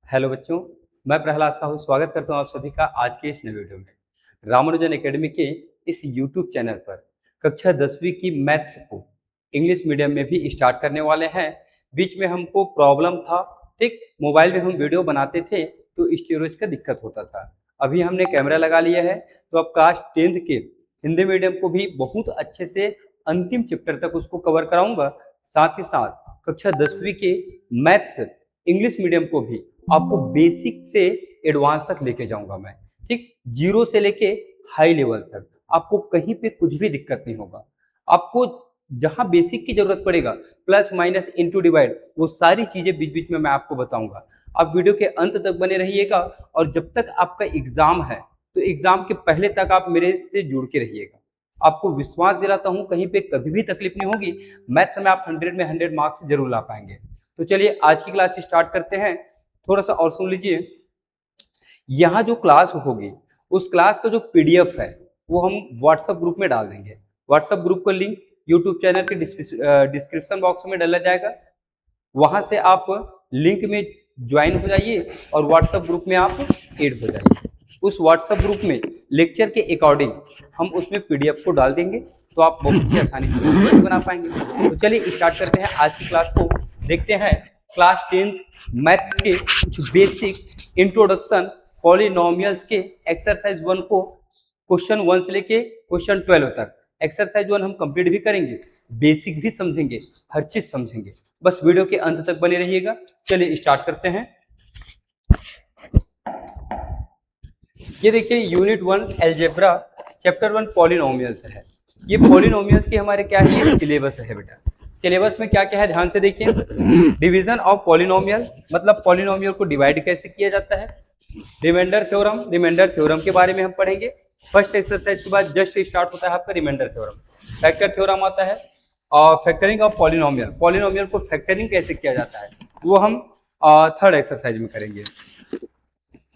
Hello बच्चों, मैं प्रहलाद साहू स्वागत करता हूं आप सभी का आज के इस नए वीडियो में। रामानुजन एकेडमी के इस यूट्यूब चैनल पर कक्षा 10वीं की मैथ्स को इंग्लिश मीडियम में भी स्टार्ट करने वाले हैं। बीच में हमको प्रॉब्लम था, ठीक, मोबाइल में हम वीडियो बनाते थे तो स्टोरेज का दिक्कत होता था। अभी हमने कैमरा लगा लिया है तो अब क्लास 10th के हिंदी मीडियम को भी बहुत अच्छे से अंतिम चैप्टर तक उसको कवर कराऊंगा। साथ ही साथ कक्षा 10वीं के मैथ्स इंग्लिश मीडियम को भी आपको बेसिक से एडवांस तक लेके जाऊंगा मैं, ठीक, जीरो से लेके हाई लेवल तक। आपको कहीं पे कुछ भी दिक्कत नहीं होगा। आपको जहां बेसिक की जरूरत पड़ेगा, प्लस माइनस इंटू डिवाइड, वो सारी चीजें बीच बीच में मैं आपको बताऊंगा। आप वीडियो के अंत तक बने रहिएगा और जब तक आपका एग्जाम है तो एग्जाम के पहले तक आप मेरे से जुड़ के रहिएगा। आपको विश्वास दिलाता हूं, कहीं पे कभी भी तकलीफ नहीं होगी। मैथ्स में आप 100 में 100 मार्क्स जरूर ला पाएंगे। तो चलिए आज की क्लास स्टार्ट करते हैं। थोड़ा सा और सुन लीजिए। यहाँ जो क्लास होगी उस क्लास का जो पीडीएफ है वो हम व्हाट्सएप ग्रुप में डाल देंगे। व्हाट्सएप ग्रुप का लिंक यूट्यूब चैनल के डिस्क्रिप्शन बॉक्स में डाला जाएगा। वहां से आप लिंक में ज्वाइन हो जाइए और व्हाट्सएप ग्रुप में आप ऐड हो जाइए। उस व्हाट्सएप ग्रुप में लेक्चर के अकॉर्डिंग हम उसमें पीडीएफ को डाल देंगे तो आप बहुत ही आसानी से नोट्स भी बना पाएंगे। तो चलिए स्टार्ट करते हैं आज की क्लास को। देखते हैं क्लास 10th मैथ्स के कुछ बेसिक इंट्रोडक्शन पॉलिनोमियल्स के एक्सरसाइज 1 को क्वेश्चन 1 से लेके क्वेश्चन 12 तक। एक्सरसाइज 1 हम कंप्लीट भी करेंगे, बेसिक भी समझेंगे, हर चीज समझेंगे। बस वीडियो के अंत तक बने रहिएगा। चलिए स्टार्ट करते हैं। ये देखिए यूनिट 1 अलजेब्रा चैप्टर 1 पॉलिनोमियल्स है। ये पॉलिनोमियल्स की हमारे क्या है, ये सिलेबस है बेटा। सिलेबस में क्या क्या है ध्यान से देखिए। डिवीजन ऑफ पॉलिनोमियल, मतलब पॉलिनोमियल को डिवाइड कैसे किया जाता है। रिमाइंडर थ्योरम, रिमाइंडर थ्योरम के बारे में हम पढ़ेंगे। फर्स्ट एक्सरसाइज के बाद जस्ट स्टार्ट होता है आपका रिमाइंडर थ्योरम। फैक्टर थ्योरम आता है और फैक्टरिंग ऑफ पॉलिनोमियल, पॉलिनोमियल को फैक्टरिंग कैसे किया जाता है वो हम थर्ड एक्सरसाइज में करेंगे।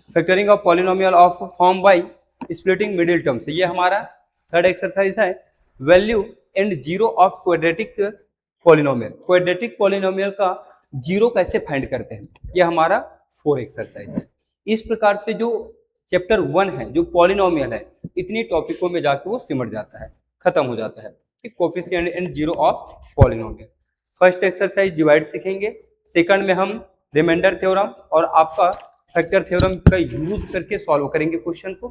Factoring of polynomial of form by splitting middle terms, ये हमारा थर्ड एक्सरसाइज है। Value and zero of quadratic polynomial, quadratic polynomial का जीरो कैसे फाइंड करते हैं, ये हमारा 4 एक्सरसाइज है। इस प्रकार से जो चैप्टर 1 है जो पॉलिनोमियल है, इतनी टॉपिकों में जाके वो सिमट जाता है, खत्म हो जाता है। Coefficient and zero of polynomial. First exercise divide सीखेंगे, सेकंड में हम रिमाइंडर थ्योरम और आपका फैक्टर थ्योरम का यूज करके सॉल्व करेंगे क्वेश्चन को।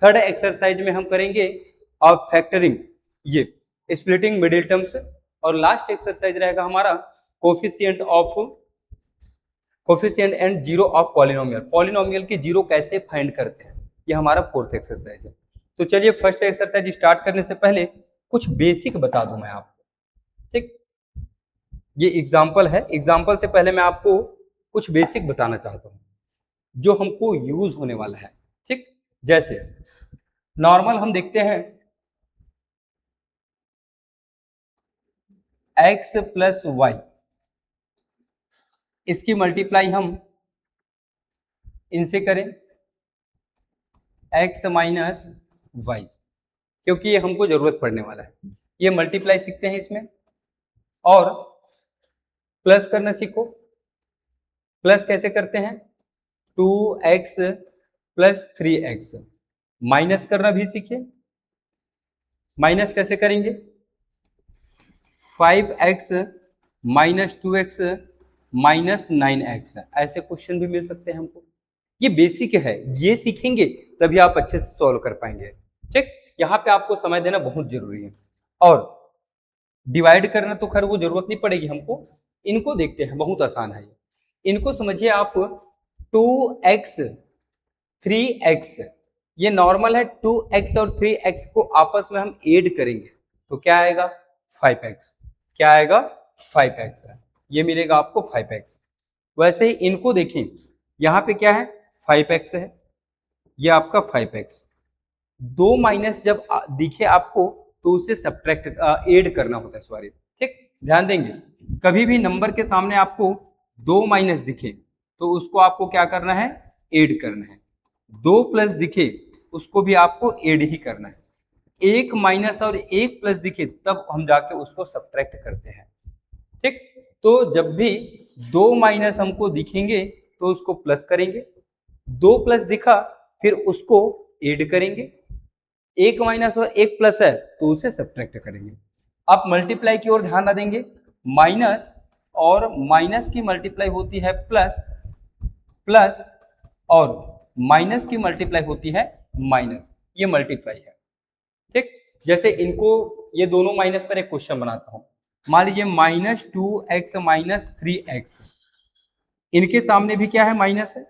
थर्ड एक्सरसाइज में हम करेंगे ऑफ फैक्टरिंग, ये स्प्लिटिंग मिडिल टर्म्स। और लास्ट एक्सरसाइज रहेगा हमारा coefficient and zero of polynomial, polynomial की जीरो कैसे फाइंड करते हैं, ये हमारा फोर्थ एक्सरसाइज है। तो चलिए फर्स्ट एक्सरसाइज स्टार्ट करने से पहले कुछ बेसिक बता दूं मैं आपको, ठीक। ये एग्जाम्पल है, एग्जाम्पल से पहले मैं आपको कुछ बेसिक बताना चाहता हूं जो हमको यूज होने वाला है, ठीक। जैसे नॉर्मल हम देखते हैं x प्लस वाई, इसकी मल्टीप्लाई हम इनसे करें x माइनस वाई, क्योंकि ये हमको जरूरत पड़ने वाला है। ये मल्टीप्लाई सीखते हैं इसमें, और प्लस करना सीखो। प्लस कैसे करते हैं, 2x प्लस 3x। माइनस करना भी सीखिए, माइनस कैसे करेंगे, 5x minus 2x minus 9x। ऐसे क्वेश्चन भी मिल सकते हैं हमको। ये बेसिक है, ये सीखेंगे तभी आप अच्छे से सॉल्व कर पाएंगे, ठीक। यहाँ पे आपको समय देना बहुत जरूरी है। और डिवाइड करना तो खैर वो जरूरत नहीं पड़ेगी हमको। इनको देखते हैं, बहुत आसान है। इनको समझिए आप 2x 3x, ये नॉर्मल है। 2x और 3x को आपस में हम ऐड करेंगे तो क्या आएगा, 5x। क्या आएगा, 5x है। ये मिलेगा आपको 5x। वैसे ही इनको देखें, यहाँ पे क्या है, 5x है, ये आपका 5x। दो माइनस जब दिखे आपको तो उसे सब्ट्रैक्ट ऐड करना होता है, सॉरी, ठीक। ध्यान देंगे, कभी भी नंबर के सामने आपको दो माइनस दिखे तो उसको आपको क्या करना है, ऐड करना है। दो प्लस दिखे उसको भी आपको ऐड ही करना है। एक माइनस और एक प्लस दिखे तब हम जाके उसको सब्ट्रैक्ट करते हैं, ठीक। तो जब भी दो माइनस हमको दिखेंगे तो उसको प्लस करेंगे, 2 प्लस दिखा फिर उसको ऐड करेंगे, 1 माइनस और 1 प्लस है तो उसे सब्ट्रैक्ट करेंगे। आप मल्टीप्लाई की ओर ध्यान ना देंगे, माइनस और माइनस की मल्टीप्लाई होती है प्लस, प्लस और माइनस की मल्टीप्लाई होती है माइनस, ये मल्टीप्लाई है। ठीक, जैसे इनको ये दोनों माइनस पर एक क्वेश्चन बनाता हूं, मान लीजिए -2x माइनस 3x, इनके सामने भी क्या है माइनस है,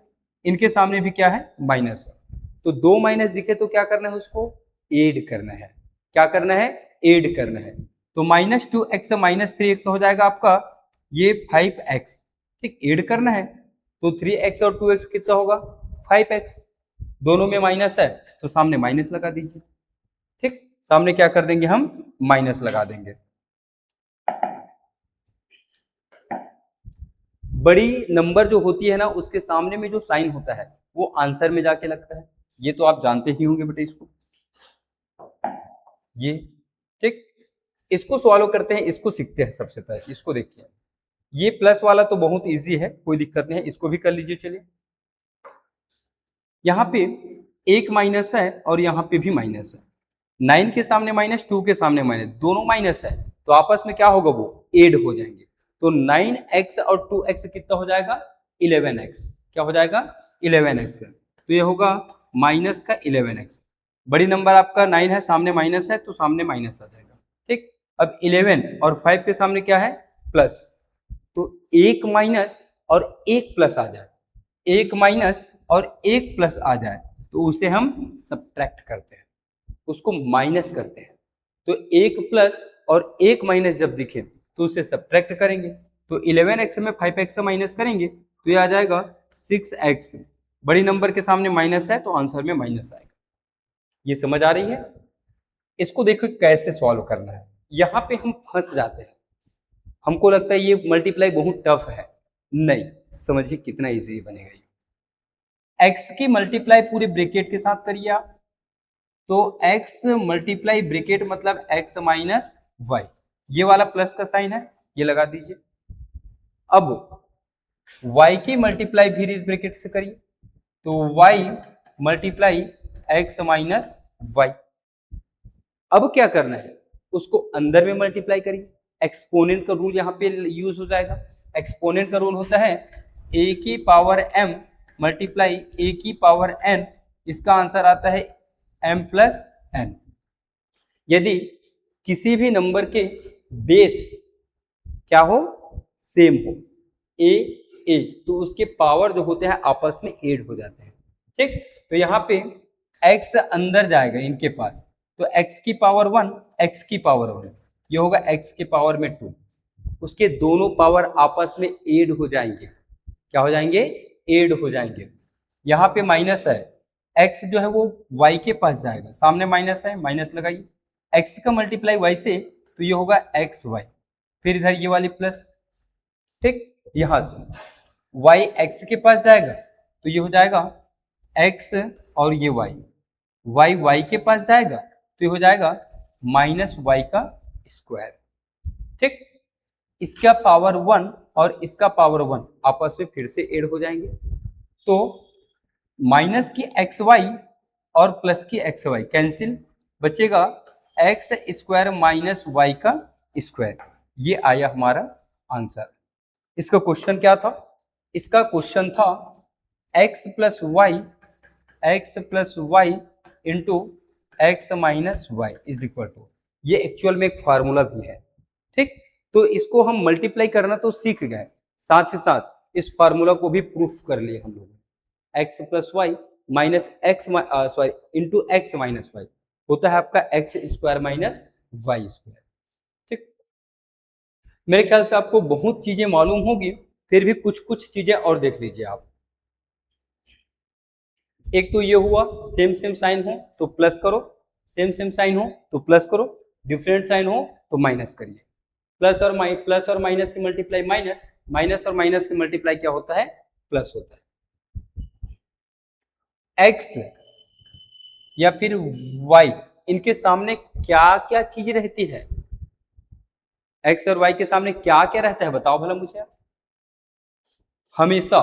इनके सामने भी क्या है माइनस है, तो 2 माइनस दिखे तो क्या करना है, उसको ऐड करना है। क्या करना है, ऐड करना है। तो -2x माइनस 3x हो जाएगा आपका ये 5x। ठीक, ऐड करना है तो 3x और 2x कितना होगा 5x, दोनों में माइनस है तो सामने माइनस लगा दीजिए। ठीक, सामने क्या कर देंगे हम, माइनस लगा देंगे। बड़ी नंबर जो होती है ना उसके सामने में जो साइन होता है वो आंसर में जाके लगता है, ये तो आप जानते ही होंगे बेटे इसको, ये। ठीक, इसको सॉल्व करते हैं, इसको सीखते हैं सबसे पहले, इसको देखिए, ये प्लस वाला तो बहुत इजी है, कोई दिक्कत नहीं है, इसको भी कर लीजिए। चलिए, यहाँ पे एक माइनस है और यहाँ पे भी माइनस है, 9 के सामने माइनस, 2 के सामने माइनस, दोनों माइनस है तो आपस में क्या होगा, वो ऐड हो जाएंगे। तो 9x और 2x कितना हो जाएगा 11x, क्या हो जाएगा 11x, तो ये होगा माइनस का 11x। बड़ी नंबर आपका 9 है, सामने माइनस है तो सामने माइनस आ जाएगा। ठीक, अब 11 और 5 के सामने क्या है प्लस, तो एक माइनस और एक प्लस आ जाए, एक माइनस और एक प्लस आ जाए तो उसे हम सब्ट्रैक्ट करते हैं, उसको माइनस करते हैं। तो एक प्लस और एक माइनस जब दिखे तो उसे सब्ट्रैक्ट करेंगे, तो 11x में 5x से माइनस करेंगे तो ये आ जाएगा 6x। बड़ी नंबर के सामने माइनस है तो आंसर में माइनस आएगा। ये समझ आ रही है? इसको देखो कैसे सॉल्व करना है। यहाँ पे हम फंस जाते हैं, हमको लगता है ये मल्टीप्लाई बहुत टफ है, नहीं, समझिए कितना इजी बनेगा ये। x की मल्टीप्लाई पूरे ब्रैकेट के साथ करिए आप, तो x मल्टीप्लाई ब्रैकेट मतलब x माइनस वाई, ये वाला प्लस का साइन है ये लगा दीजिए। अब y की मल्टीप्लाई भी इस ब्रैकेट से करिए, तो y multiply x minus y. अब क्या करना है, उसको अंदर में मल्टीप्लाई करिए, एक्सपोनेंट का रूल यहाँ पे यूज हो जाएगा। एक्सपोनेंट का रूल होता है a की पावर m मल्टीप्लाई a की पावर n, इसका आंसर आता है m प्लस n। यदि किसी भी नंबर के बेस क्या हो, सेम हो, a तो उसके पावर जो होते हैं आपस में ऐड हो जाते हैं। ठीक, तो यहाँ पे x अंदर जाएगा इनके पास, तो x की पावर 1 x की पावर 1, ये होगा x की पावर में 2, उसके दोनों पावर आपस में ऐड हो जाएंगे। क्या हो जाएंगे, ऐड हो जाएंगे। यहाँ पे माइनस है, x जो है वो y के पास जाएगा, सामने माइनस है माइनस लगाइए, x का मल्टीप्लाई y से तो ये होगा xy, फिर इधर ये वाली प्लस। ठीक, यहां से y x के पास जाएगा तो ये हो जाएगा x और ये y y के पास जाएगा तो ये हो जाएगा माइनस y का स्क्वायर। ठीक, इसका पावर 1 और इसका पावर 1 आपस में फिर से ऐड हो जाएंगे, तो माइनस की xy और प्लस की xy कैंसिल, बचेगा x स्क्वायर माइनस y का स्क्वायर। ये आया हमारा आंसर। इसका क्वेश्चन क्या था, इसका क्वेश्चन था x plus y into x minus y is equal to, ये एक्चुअल में एक फार्मूला भी है। ठीक, तो इसको हम मल्टीप्लाई करना तो सीख गए, साथ ही साथ इस फार्मूला को भी प्रूफ कर लिए हम लोग। X plus y minus x sorry into x minus y होता है आपका x square minus y square. ठीक, मेरे ख्याल से आपको बहुत चीजें मालूम होगी, फिर भी कुछ कुछ चीजें और देख लीजिए आप। एक तो ये हुआ सेम सेम साइन हो तो प्लस करो, सेम सेम साइन हो तो प्लस करो, डिफरेंट साइन हो तो माइनस करिए। प्लस और माइनस की मल्टीप्लाई माइनस, माइनस और माइनस की मल्टीप्लाई क्या होता है, प्लस होता है। एक्स या फिर वाई, इनके सामने क्या क्या चीज रहती है, एक्स और वाई के सामने क्या क्या रहता है बताओ भला मुझे। हमेशा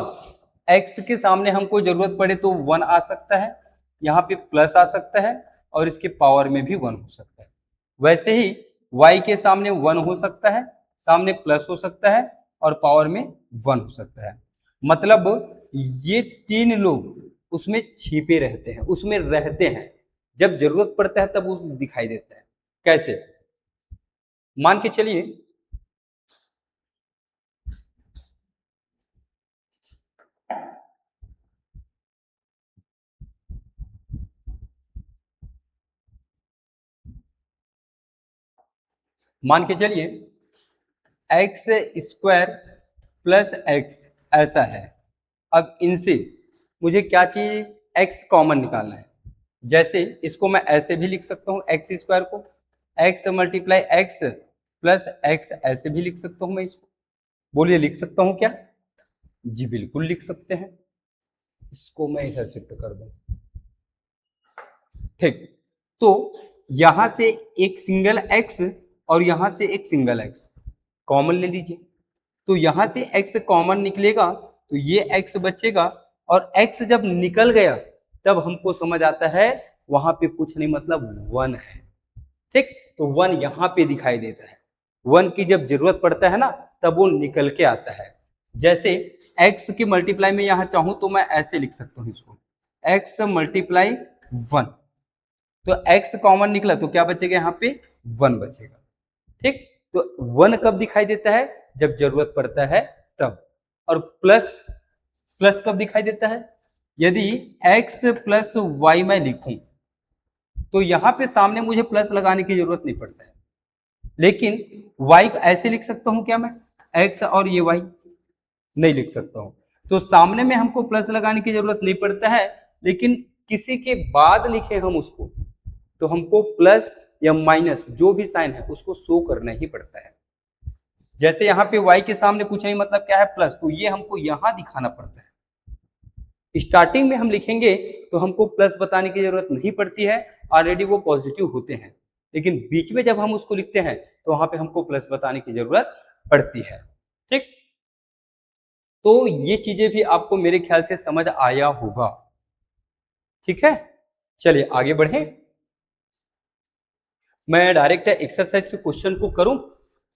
एक्स के सामने हमको जरूरत पड़े तो 1 आ सकता है, यहाँ पे प्लस आ सकता है और इसके पावर में भी 1 हो सकता है। वैसे ही y के सामने 1 हो सकता है, सामने प्लस हो सकता है और पावर में 1 हो सकता है। मतलब ये तीन लोग उसमें छिपे रहते हैं, उसमें रहते हैं, जब जरूरत पड़ता है तब वो दिखाई देता है। कैसे? मान के चलिए एक्स स्क्वायर प्लस एक्स ऐसा है। अब इनसे मुझे क्या चाहिए? एक्स कॉमन निकालना है। जैसे इसको मैं ऐसे भी लिख सकता हूँ, एक्स स्क्वायर को x multiply x plus x ऐसे भी लिख सकता हूँ मैं इसको। बोलिए लिख सकता हूँ क्या? जी बिल्कुल लिख सकते हैं। इसको मैं इधर शिफ्ट कर दूं। ठीक, तो यहां से एक सिंगल एक्स और यहां से एक सिंगल एक्स कॉमन ले लीजिए। तो यहां से एक्स कॉमन निकलेगा तो ये एक्स बचेगा और एक्स जब निकल गया तब हमको समझ आता है वहां पे कुछ नहीं, मतलब 1 है। ठीक, तो 1 यहाँ पे दिखाई देता है। 1 की जब जरूरत पड़ता है ना तब वो निकल के आता है। जैसे x की मल्टीप्लाई में यहाँ चाहूं तो मैं ऐसे लिख सकता हूँ इसको, x मल्टीप्लाई 1। तो x कॉमन निकला तो क्या बचेगा? यहाँ पे 1 बचेगा। ठीक, तो 1 कब दिखाई देता है? जब जरूरत पड़ता है तब। और प्लस प्लस कब दिखाई देता है? यदि x प्लस वाई मैं लिखूं तो यहां पे सामने मुझे प्लस लगाने की जरूरत नहीं पड़ता है, लेकिन y ऐसे लिख सकता हूं क्या मैं? x और ये y नहीं लिख सकता हूं। तो सामने में हमको प्लस लगाने की जरूरत नहीं पड़ता है, लेकिन किसी के बाद लिखे हम उसको तो हमको प्लस या माइनस जो भी साइन है उसको शो करना ही पड़ता है। जैसे यहाँ पे y के सामने कुछ नहीं, मतलब क्या है? प्लस, तो ये हमको यहां दिखाना पड़ता है। स्टार्टिंग में हम लिखेंगे तो हमको प्लस बताने की जरूरत नहीं पड़ती है, ऑलरेडी वो पॉजिटिव होते हैं। लेकिन बीच में जब हम उसको लिखते हैं तो वहां पे हमको प्लस बताने की जरूरत पड़ती है। ठीक, तो ये चीजें भी आपको मेरे ख्याल से समझ आया होगा। ठीक है, चलिए आगे बढ़े। मैं डायरेक्ट एक्सरसाइज के क्वेश्चन को करूं,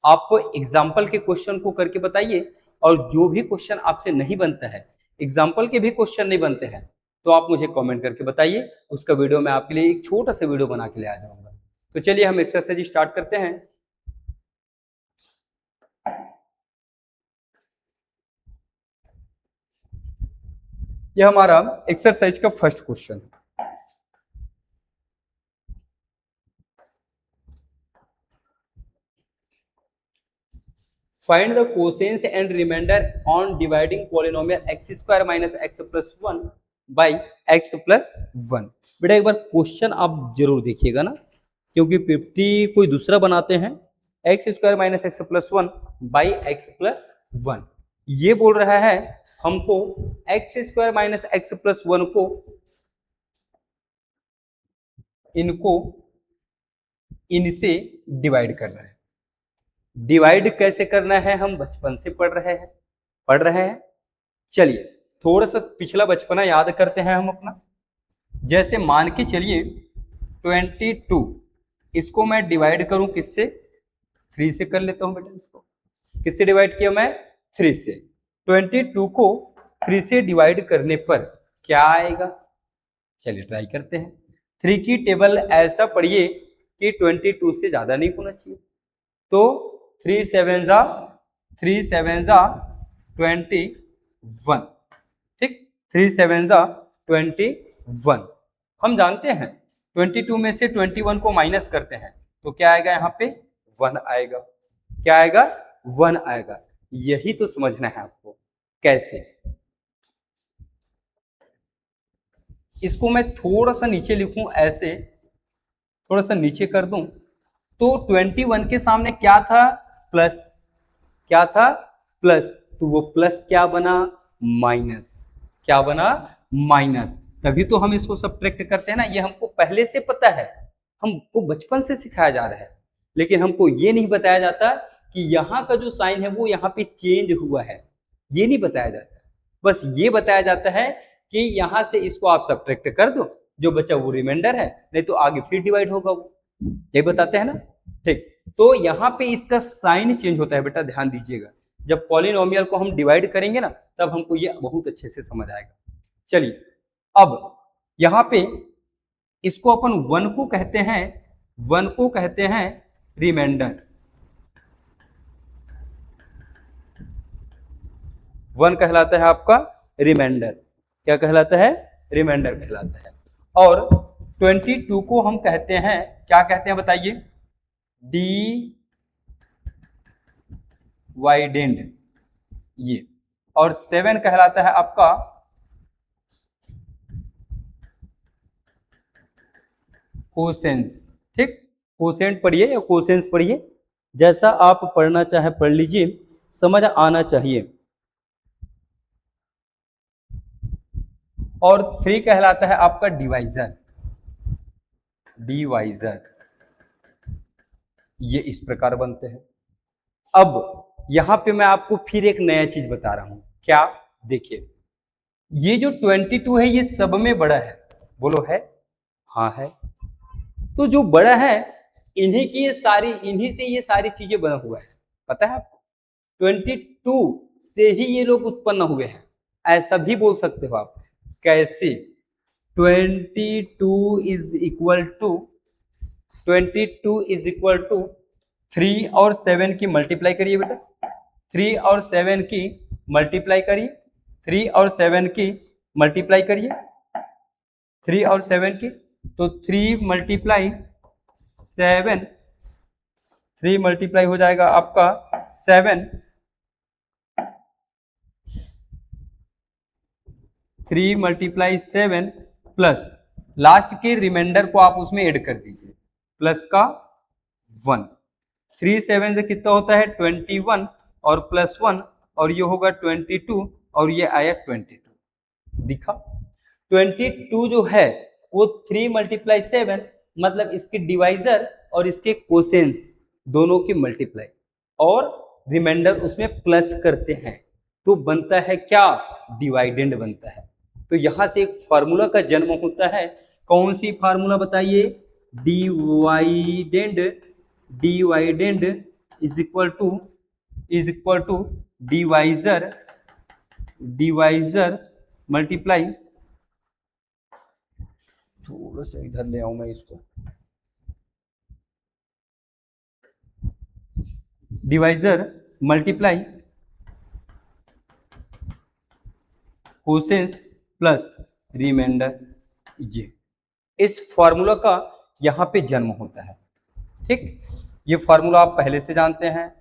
आप एग्जाम्पल के क्वेश्चन को करके बताइए। और जो भी क्वेश्चन आपसे नहीं बनता है, एग्जाम्पल के भी क्वेश्चन नहीं बनते हैं, तो आप मुझे कमेंट करके बताइए, उसका वीडियो मैं आपके लिए एक छोटा सा वीडियो बना के ले आ जाऊंगा। तो चलिए हम एक्सरसाइज स्टार्ट करते हैं। यह हमारा एक्सरसाइज का फर्स्ट क्वेश्चन है। Find the cosines and remainder on dividing polynomial x square minus x plus 1 by x plus 1। बेटा एक बार क्वेश्चन आप जरूर देखिएगा ना, क्योंकि 50 कोई दूसरा बनाते हैं। X square minus x plus 1 by x plus 1, ये बोल रहा है हमको x square minus x plus 1 को इनको इनसे डिवाइड करना है। डिवाइड कैसे करना है हम बचपन से पढ़ रहे हैं। चलिए थोड़ा सा पिछला बचपना याद करते हैं हम अपना। जैसे मान के चलिए 22, इसको मैं डिवाइड करूं किससे? 3 से कर लेता हूं बेटा। इसको किससे डिवाइड किया मैं? 3 से। 22 को 3 से डिवाइड करने पर क्या आएगा? चलिए ट्राई करते हैं। 3 की टेबल ऐसा पढ़िए कि 22 से ज्यादा नहीं होना चाहिए। तो 3 7 जा 21। ठीक, 3 7 जा 21। हम जानते हैं 22 में से 21 को माइनस करते हैं तो क्या आएगा? यहाँ पे 1 आएगा। क्या आएगा? 1 आएगा। यही तो समझना है आपको। कैसे? इसको मैं थोड़ा सा नीचे लिखूं, ऐसे थोड़ा सा नीचे कर दूं तो 21 के सामने क्या था? प्लस। क्या था? प्लस। तो वो प्लस क्या बना? माइनस। क्या बना? माइनस। तभी तो हम इसको सब्ट्रैक्ट करते हैं ना, ये हमको पहले से पता है, हमको बचपन से सिखाया जा रहा है। लेकिन हमको ये नहीं बताया जाता कि यहाँ का जो साइन है वो यहाँ पे चेंज हुआ है, ये नहीं बताया जाता। बस ये बताया जाता है कि यहाँ से इसको आप सब्ट्रैक्ट कर दो, जो बचा वो रिमाइंडर है, नहीं तो आगे फिर डिवाइड होगा वो, ये बताते हैं ना। ठीक, तो यहाँ पे इसका साइन चेंज होता है बेटा, ध्यान दीजिएगा। जब पॉलिनोमियल को हम डिवाइड करेंगे ना, तब हमको ये बहुत अच्छे से समझ आएगा। चलिए, अब यहाँ पे इसको अपन वन को कहते हैं, वन को कहते हैं रिमाइंडर। वन कहलाता है आपका रिमाइंडर। क्या कहलाता है? रिमाइंडर कहलाता है। और 22 को हम कहते हैं, क्या कहते हैं बताइए? डिवाइडेंड, ये। और 7 कहलाता है आपका कोसेंस। ठीक, कोसेंट पढ़िए या कोसेंस पढ़िए, जैसा आप पढ़ना चाहे पढ़ लीजिए, समझ आना चाहिए। और 3 कहलाता है आपका डिवाइजर, डिवाइजर, ये इस प्रकार बनते हैं। अब यहां पे मैं आपको फिर एक नया चीज बता रहा हूं। क्या? देखिए, ये जो 22 है ये सब में बड़ा है, बोलो है? हाँ है। तो जो बड़ा है, इन्हीं की ये सारी, इन्हीं से ये सारी चीजें बना हुआ है, पता है आपको? 22 से ही ये लोग उत्पन्न हुए हैं, ऐसा भी बोल सकते हो आप। कैसे? 22 इज इक्वल टू 3 और 7 की मल्टीप्लाई करिए बेटा, 3 और 7 की मल्टीप्लाई करिए, 3 और 7 की मल्टीप्लाई करिए, 3 और 7 की, तो 3 मल्टीप्लाई 7, 3 मल्टीप्लाई हो जाएगा आपका 7, 3 मल्टीप्लाई 7 प्लस लास्ट के रिमाइंडर को आप उसमें ऐड कर दीजिए, प्लस का 1। 3 7 से कितना होता है? 21 और प्लस 1, और ये होगा 22, और ये आया 22। दिखा? 22 जो है वो 3 मल्टीप्लाई 7, मतलब इसके डिवाइजर और इसके कोसेंस दोनों की मल्टीप्लाई, और रिमाइंडर उसमें प्लस करते हैं, तो बनता है क्या? डिवाइडेंड बनता है। तो यहां से एक फार्मूला का जन्म होता है। कौन सी फार्मूला बताइए? Dividend, dividend is equal to divisor, divisor multiply, थोड़ा सा इधर ले आऊं मैं इसको, divisor multiply quotient plus remainder, ये इस फॉर्मूला का यहाँ पे जन्म होता है। ठीक, ये फॉर्मूला आप पहले से जानते हैं,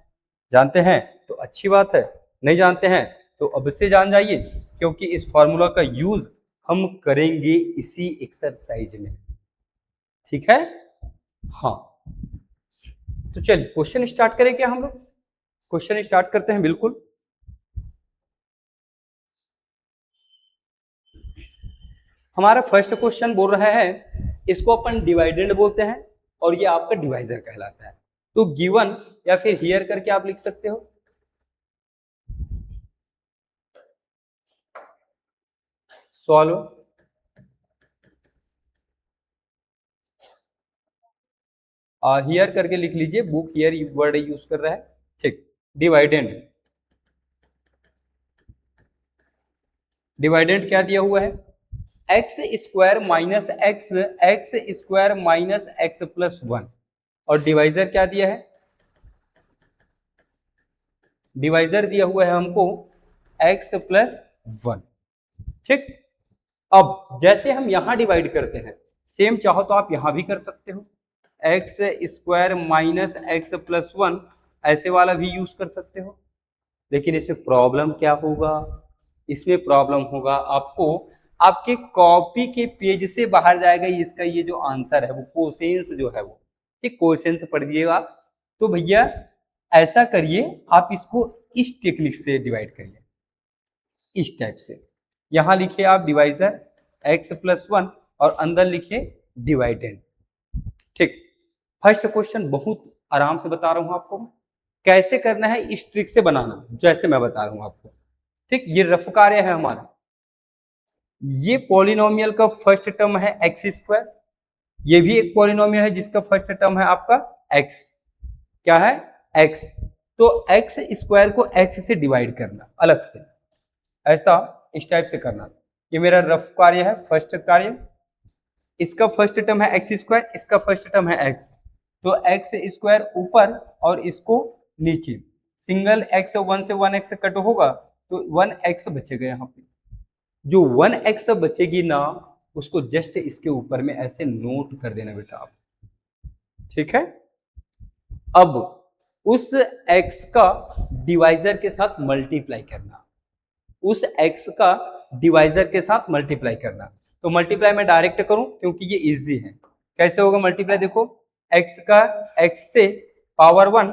जानते हैं तो अच्छी बात है, नहीं जानते हैं तो अब से जान जाइए, क्योंकि इस फॉर्मूला का यूज हम करेंगे इसी एक्सरसाइज में। ठीक है? हाँ, तो चलिए क्वेश्चन स्टार्ट करें क्या हम लोग? क्वेश्चन स्टार्ट करते हैं, बिल्कुल। हमारा फर्स्ट क्वेश्चन बोल रहा है, इसको अपन डिवाइडेंड बोलते हैं और ये आपका डिवाइजर कहलाता है। तो गिवन या फिर हियर करके आप लिख सकते हो। सॉल्व, हियर करके लिख लीजिए, बुक हियर वर्ड यूज कर रहा है। ठीक, डिवाइडेंड, डिवाइडेंड क्या दिया हुआ है? X square minus x, x square minus x plus 1, और डिवाइजर क्या दिया है? डिवाइजर दिया हुआ है हमको x प्लस 1। ठीक, अब जैसे हम यहां डिवाइड करते हैं, सेम चाहो तो आप यहां भी कर सकते हो, x square minus x plus 1, ऐसे वाला भी यूज कर सकते हो। लेकिन इसमें प्रॉब्लम क्या होगा? इसमें प्रॉब्लम होगा आपको, आपके कॉपी के पेज से बाहर जाएगा इसका ये जो आंसर है, वो कोसेंस जो है वो, ठीक, कोसेंस पढ़िएगा। तो भैया ऐसा करिए, आप इसको इस टेक्निक से डिवाइड करिए, इस टाइप से। यहां लिखिए आप डिवाइजर x प्लस 1 और अंदर लिखिए डिवाइडेंड। ठीक, फर्स्ट क्वेश्चन बहुत आराम से बता रहा हूं आपको, कैसे करना है इस ट्रिक से बनाना, जैसे मैं बता रहा हूं आपको। ठीक, ये रफ कार्य है हमारा। ये पॉलिनोमियल का फर्स्ट टर्म है एक्स स्क्वायर, ये भी एक पॉलिनोमियल है जिसका फर्स्ट टर्म है आपका एक्स। क्या है? एक्स। तो एक्स स्क्वायर को एक्स से डिवाइड करना अलग से, ऐसा इस टाइप से करना। ये मेरा रफ कार्य है, फर्स्ट कार्य। इसका फर्स्ट टर्म है एक्स स्क्वायर, इसका फर्स्ट टर्म है एक्स। तो एक्स स्क्वायर ऊपर और इसको नीचे, सिंगल एक्स वन से वन एक्स कट होगा तो वन एक्स बचेगा। यहाँ पे जो वन एक्स बचेगी ना, उसको जस्ट इसके ऊपर में ऐसे नोट कर देना बेटा आप। ठीक है, अब उस x का डिवाइजर के साथ मल्टीप्लाई करना, उस x का डिवाइजर के साथ मल्टीप्लाई करना। तो मल्टीप्लाई मैं डायरेक्ट करूं क्योंकि ये इजी है। कैसे होगा मल्टीप्लाई? देखो, x का x से पावर वन,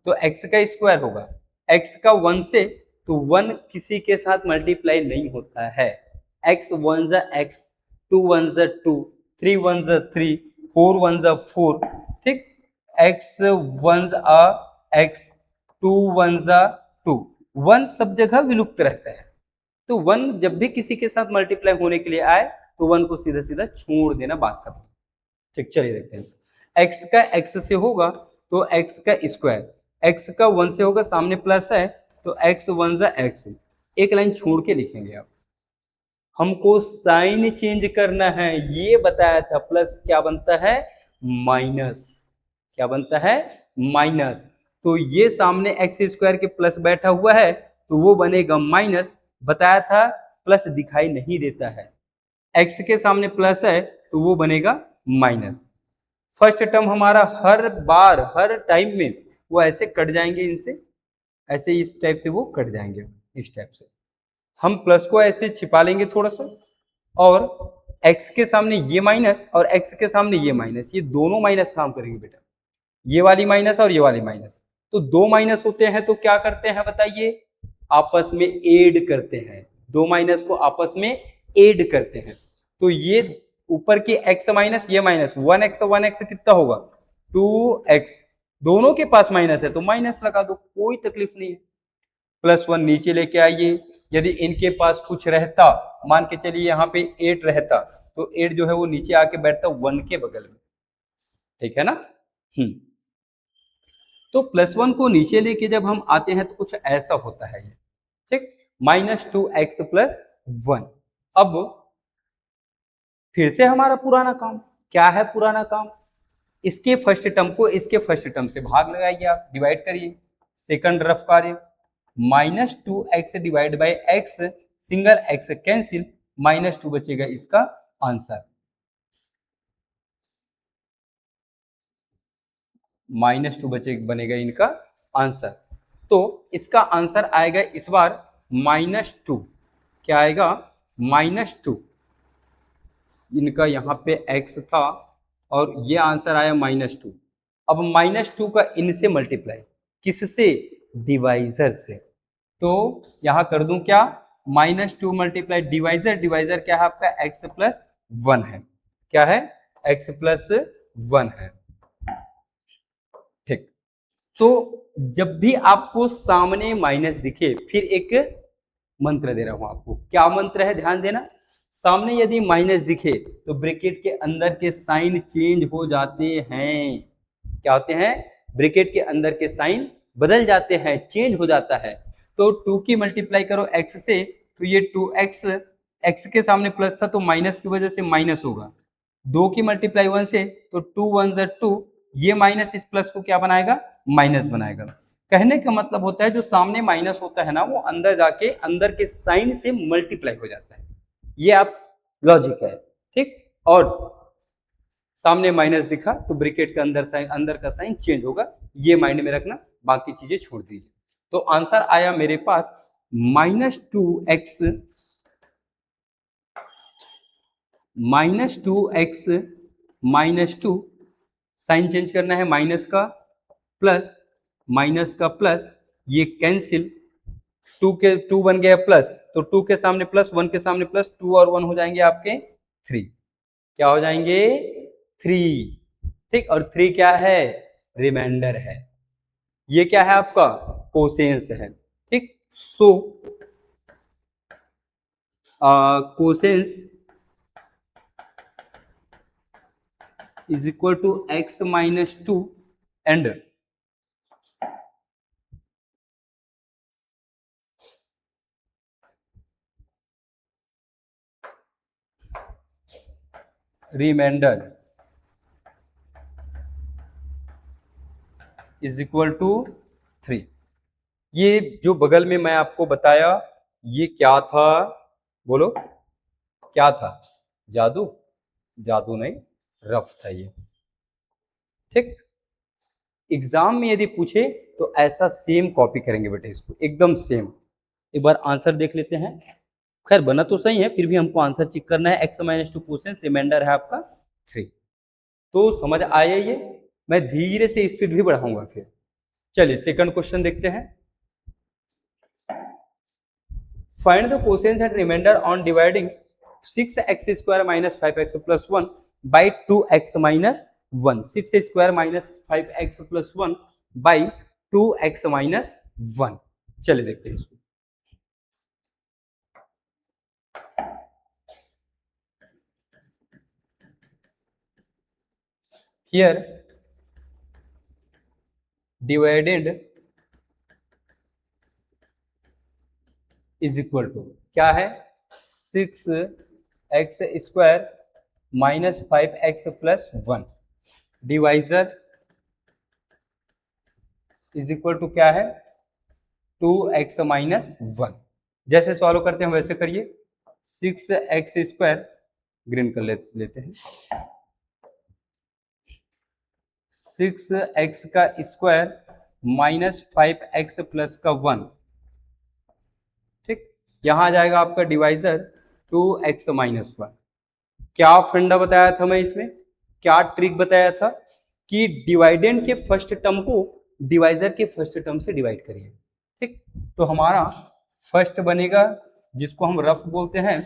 तो x का स्क्वायर होगा। x का 1 से, तो 1 किसी के साथ मल्टीप्लाई नहीं होता है। x 1 जा x, 2 1 जा 2, 3 1 जा 3, 4 1 जा 4। ठीक, x 1 जा x, 2 1 जा 2। 1 सब जगह विलुप्त रहता है, तो 1 जब भी किसी के साथ मल्टीप्लाई होने के लिए आए तो 1 को सीधा सीधा छोड़ देना, बात खत्म। ठीक, चलिए देखते हैं। x का x से होगा तो x का स्क्वायर, x का 1 से होगा, सामने प्लस है तो x 1 जा x। एक लाइन छोड़ के लिखेंगे आप। हमको साइन चेंज करना है, ये बताया था। प्लस क्या बनता है? माइनस। क्या बनता है? माइनस। तो ये सामने एक्स स्क्वायर के प्लस बैठा हुआ है तो वो बनेगा माइनस। बताया था प्लस दिखाई नहीं देता है, एक्स के सामने प्लस है तो वो बनेगा माइनस। फर्स्ट टर्म हमारा हर बार हर टाइम में वो ऐसे कट जाएंगे, इनसे ऐसे इस टाइप से वो कट जाएंगे। इस टाइप से हम प्लस को ऐसे छिपा लेंगे थोड़ा सा, और x के सामने ये माइनस और x के सामने ये माइनस, ये दोनों माइनस काम करेंगे बेटा, ये वाली माइनस और ये वाली माइनस। तो दो माइनस होते हैं तो क्या करते हैं बताइए? आपस में ऐड करते हैं, दो माइनस को आपस में ऐड करते हैं। तो ये ऊपर की x माइनस ये माइनस, 1x कितना होगा? 2x। दोनों के पास माइनस है तो माइनस लगा दो, कोई तकलीफ नहीं है। प्लस 1 नीचे लेके आइए। यदि इनके पास कुछ रहता, मान के चलिए यहाँ पे 8 रहता, तो 8 जो है वो नीचे आके बैठता 1 के बगल में। ठीक है ना? तो प्लस 1 को नीचे लेके जब हम आते हैं तो कुछ ऐसा होता है ये। ठीक, -2x प्लस 1। अब फिर से हमारा पुराना काम। क्या है पुराना काम? इसके फर्स्ट टर्म को इसके फर्स्ट टर्म से भाग लगाइए, आप डिवाइड करिए। सेकंड रफ कार्य, -2x divide by x, single x cancel, -2 बचेगा इसका आंसर। -2 बनेगा इनका आंसर। तो इसका आंसर आएगा इस बार -2। क्या आएगा? -2। इनका यहाँ पे x था और ये आंसर आया -2। अब -2 का इनसे मल्टीप्लाई, किससे? डिवाइजर से। तो यहां कर दूं क्या? -2 मल्टीप्लाई डिवाइजर, डिवाइजर क्या है आपका? x प्लस 1 है। क्या है? x प्लस 1 है। ठीक, तो जब भी आपको सामने माइनस दिखे, फिर एक मंत्र दे रहा हूं आपको। क्या मंत्र है? ध्यान देना। सामने यदि माइनस दिखे तो ब्रैकेट के अंदर के साइन चेंज हो जाते हैं। क्या होते हैं? ब्रैकेट के अंदर के साइन बदल जाते हैं, चेंज हो जाता है। तो 2 की मल्टीप्लाई करो x से, तो ये 2x, x के सामने प्लस था तो माइनस की वजह से माइनस होगा। 2 की मल्टीप्लाई 1 से, तो 2 1 2, ये माइनस इस प्लस को क्या बनाएगा? माइनस बनाएगा। कहने का मतलब होता है जो सामने माइनस होता है ना, वो अंदर जाके अंदर के साइन से मल्टीप्लाई हो जाता है। ये आप लॉजिक है। ठीक, और सामने माइनस दिखा तो ब्रैकेट के अंदर साइन, अंदर का साइन चेंज होगा। ये माइंड में रखना, बाकी चीजें छोड़ दीजिए। तो आंसर आया मेरे पास -2x, -2 साइन चेंज करना है, माइनस का प्लस, ये कैंसिल, 2 के 2 बन गया प्लस, तो 2 के सामने प्लस, 1 के सामने प्लस, 2 और 1 हो जाएंगे आपके 3। क्या हो जाएंगे? 3। ठीक, और 3 क्या है? रिमाइंडर है। ये क्या है आपका? कोसेंस है। ठीक, so quotient is equal to x minus two and remainder is equal to 3। ये जो बगल में मैं आपको बताया ये क्या था, बोलो क्या था? जादू? जादू नहीं, रफ था ये। ठीक, एग्जाम में यदि पूछे तो ऐसा सेम कॉपी करेंगे बेटे, इसको एकदम सेम। एक बार आंसर देख लेते हैं। खैर बना तो सही है, फिर भी हमको आंसर चेक करना है। एक्स माइनस टू कोसेंस, रिमाइंडर है आपका 3। तो समझ आया ये? मैं धीरे से स्पीड भी बढ़ाऊंगा फिर। चलिए सेकंड क्वेश्चन देखते हैं। Find the quotient and remainder on dividing 6x² minus 5x plus 1 by 2x minus 1। 6² minus 5x plus 1 by 2x minus 1। चलिए देखते हैं इसको। Here divided is equal to क्या है? 6x² minus 5x plus 1। Divisor is equal to क्या है? 2x minus 1। जैसे solve करते हैं वैसे करिए। 6x², ग्रीन कर लेते हैं। 6x का स्क्वायर माइनस 5x प्लस का 1। ठीक, यहां आ जाएगा आपका डिवाइजर 2x माइनस 1। क्या फंडा बताया था मैं इसमें, क्या ट्रिक बताया था कि डिवाइडेंड के फर्स्ट टर्म को डिवाइजर के फर्स्ट टर्म से डिवाइड करिए। ठीक, तो हमारा फर्स्ट बनेगा जिसको हम रफ बोलते हैं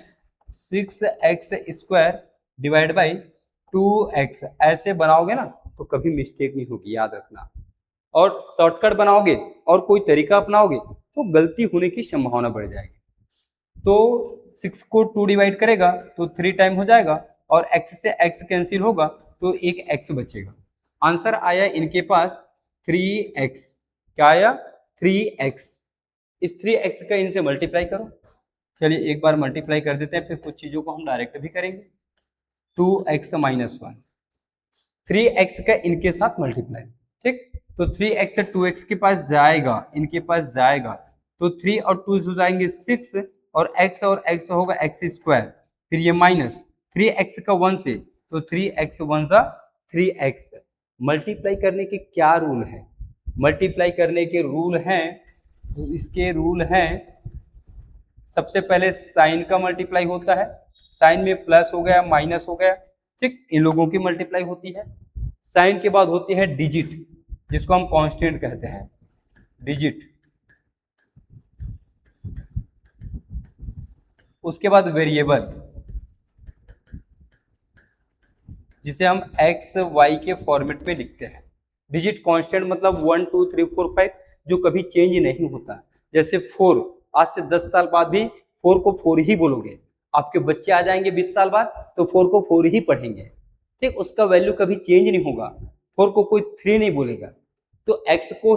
6x² डिवाइड बाई 2x। ऐसे बनाओगे ना तो कभी मिस्टेक नहीं होगी, याद रखना। और शॉर्टकट बनाओगे और कोई तरीका अपनाओगे तो गलती होने की संभावना बढ़ जाएगी। तो 6 को 2 डिवाइड करेगा तो 3 टाइम हो जाएगा और x से x कैंसिल होगा तो एक x बचेगा। आंसर आया इनके पास 3x। क्या आया? 3x। इस 3x का इनसे मल्टीप्लाई करो। चलिए एक बार मल्टीप्लाई कर देते हैं, फिर कुछ चीजों को हम डायरेक्ट भी करेंगे। 2x माइनस 1, 3x का इनके साथ मल्टीप्लाई। ठीक, तो 3x से 2x के पास जाएगा, इनके पास जाएगा तो 3 और 2 हो जाएंगे 6 और x होगा x²। फिर ये माइनस 3x का 1 से तो 3x 1 सा 3x। मल्टीप्लाई करने के क्या रूल है? मल्टीप्लाई करने के रूल हैं, तो इसके रूल हैं सबसे पहले साइन का मल्टीप्लाई होता है। साइन में प्लस हो गया माइनस हो गया। ठीक, इन लोगों की मल्टीप्लाई होती है। साइन के बाद होती है डिजिट, जिसको हम कांस्टेंट कहते हैं, डिजिट। उसके बाद वेरिएबल, जिसे हम एक्स वाई के फॉर्मेट में लिखते हैं। डिजिट कांस्टेंट मतलब 1 2 3 4 5 जो कभी चेंज नहीं होता। जैसे 4, आज से 10 साल बाद भी 4 को 4 ही बोलोगे। आपके बच्चे आ जाएंगे 20 साल बाद तो 4 को 4 ही पढ़ेंगे। ठीक, उसका वैल्यू कभी चेंज नहीं होगा। 4 को कोई 3 नहीं बोलेगा। तो x को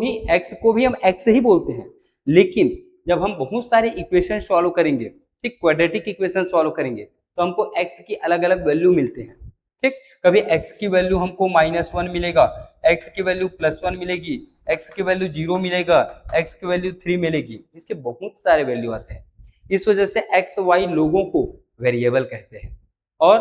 भी हम x ही बोलते हैं। लेकिन जब हम बहुत सारे इक्वेशन सॉल्व करेंगे, ठीक, क्वाड्रेटिक इक्वेशन सॉल्व करेंगे तो हमको x की अलग अलग वैल्यू मिलते हैं। ठीक, कभी x की वैल्यू हमको -1 मिलेगा, x की वैल्यू +1 मिलेगी, x की वैल्यू 0 मिलेगा, x की वैल्यू 3 मिलेगी। इसके बहुत सारे वैल्यू आते हैं। इस वजह से x y लोगों को वेरिएबल कहते हैं और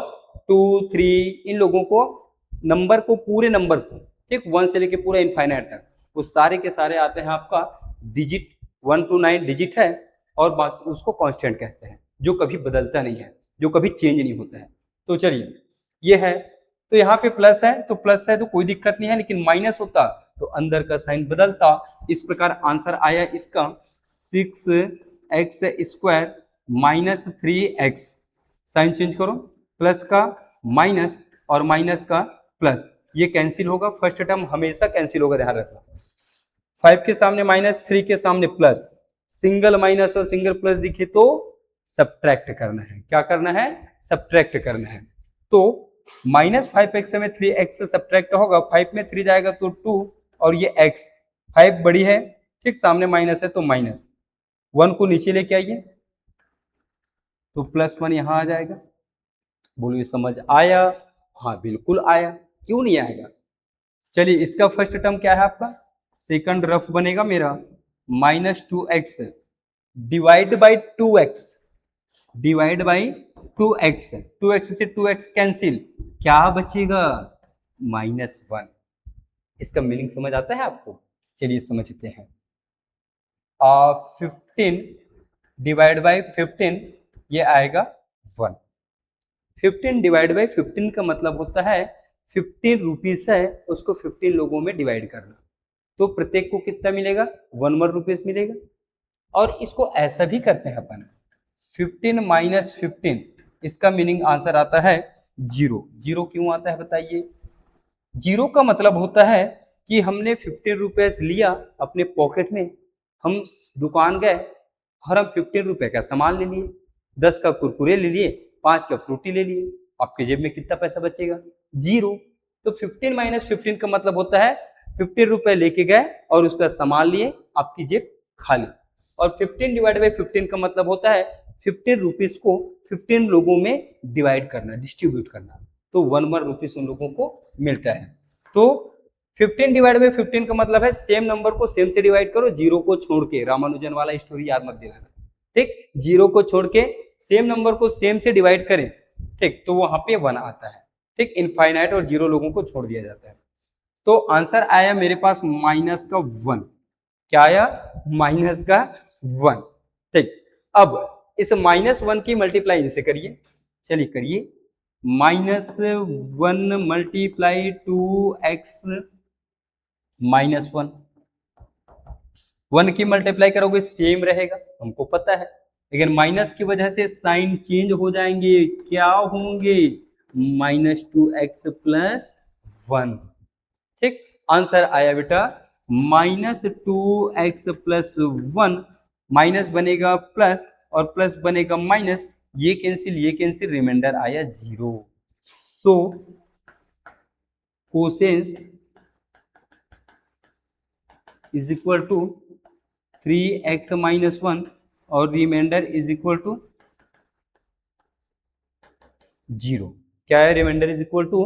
2 3 इन लोगों को नंबर को, पूरे नंबर को, ठीक, 1 से लेके पूरा इनफाइनाइट तक वो सारे के सारे आते हैं आपका डिजिट। 1 to 9 डिजिट है और बाकी उसको कांस्टेंट कहते हैं, जो कभी बदलता नहीं है, जो कभी चेंज नहीं होता है। तो चलिए ये है, तो यहाँ पे प्लस है तो प्लस है तो कोई दिक्कत नहीं है, लेकिन माइनस होता तो अंदर का साइन बदलता। इस प्रकार आंसर आया इसका 6x² माइनस 3x। साइन चेंज करो, प्लस का माइनस और माइनस का प्लस, ये कैंसिल होगा। फर्स्ट टर्म हमेशा कैंसिल होगा, ध्यान रखना। 5 के सामने माइनस, 3 के सामने प्लस। सिंगल माइनस और सिंगल प्लस दिखे तो सब्ट्रैक्ट करना है। क्या करना है? सब्ट्रैक्ट करना है। तो -5x में 3x से सब्ट्रैक्ट होगा, 5 में 3 जाएगा तो 2 और ये x, 5 बड़ी है, ठीक, सामने माइनस है तो माइनस 1 को नीचे लेके आइए तो +1 यहाँ आ जाएगा। बोलिए समझ आया? हाँ बिल्कुल आया, क्यों नहीं आएगा। चलिए इसका फर्स्ट टर्म क्या है आपका? सेकंड रफ बनेगा मेरा -2x divide by 2x, divide by 2x, 2x से 2x कैंसिल, क्या बचेगा? -1। इसका मीनिंग समझ आता है आपको? चलिए समझते हैं। 15 डिवाइड बाई 15 ये आएगा 1। 15 डिवाइड बाई 15 का मतलब होता है 15 रुपीज है, उसको 15 लोगों में डिवाइड करना, तो प्रत्येक को कितना मिलेगा? 1 रुपीज मिलेगा। और इसको ऐसा भी करते हैं अपन, 15 माइनस 15, इसका मीनिंग आंसर आता है 0। 0 क्यों आता है बताइए? 0 का मतलब होता है कि हमने 15 रुपीज लिया अपने पॉकेट में, हम दुकान गए और हम 15 रुपए का सामान ले लिए, 10 का कुरकुरे ले लिए, 5 का फ्रूटी ले लिए, आपके जेब में कितना पैसा बचेगा? 0। तो 15 माइनस 15 का मतलब होता है 15 रुपए लेके गए और उसका सामान लिए, आपकी जेब खाली। और 15 डिवाइड बाई 15 का मतलब होता है 15 रुपीज को 15 लोगों में डिवाइड करना, डिस्ट्रीब्यूट करना, तो 1 रुपीज उन लोगों को मिलता है। तो 15 डिवाइड बाई 15 का मतलब है सेम नंबर को सेम से डिवाइड करो, 0 को छोड़ के। रामानुजन वाला स्टोरी याद मत दिलाना, ठीक, 0 को छोड़ के सेम नंबर को सेम से डिवाइड करें, ठीक, तो वहां पे 1 आता है, ठीक, इनफाइनाइट और 0 लोगों को छोड़ दिया जाता है। तो आंसर आया मेरे पास -1। क्या आया? -1, ठीक। अब इस -1 की मल्टीप्लाई इनसे करिए, चलिए करिए। -1 मल्टीप्लाई 2x -1, 1 की मल्टीप्लाई करोगे सेम रहेगा, हमको पता है, लेकिन माइनस की वजह से साइन चेंज हो जाएंगे, क्या होंगे? -2x + 1, ठीक। आंसर आया बेटा -2x + 1, माइनस बनेगा प्लस और प्लस बनेगा माइनस, ये कैंसिल, रिमाइंडर आया 0। सो quotient is equal to 3x - 1 और रिमाइंडर इज इक्वल टू 0। क्या है? Remainder is equal to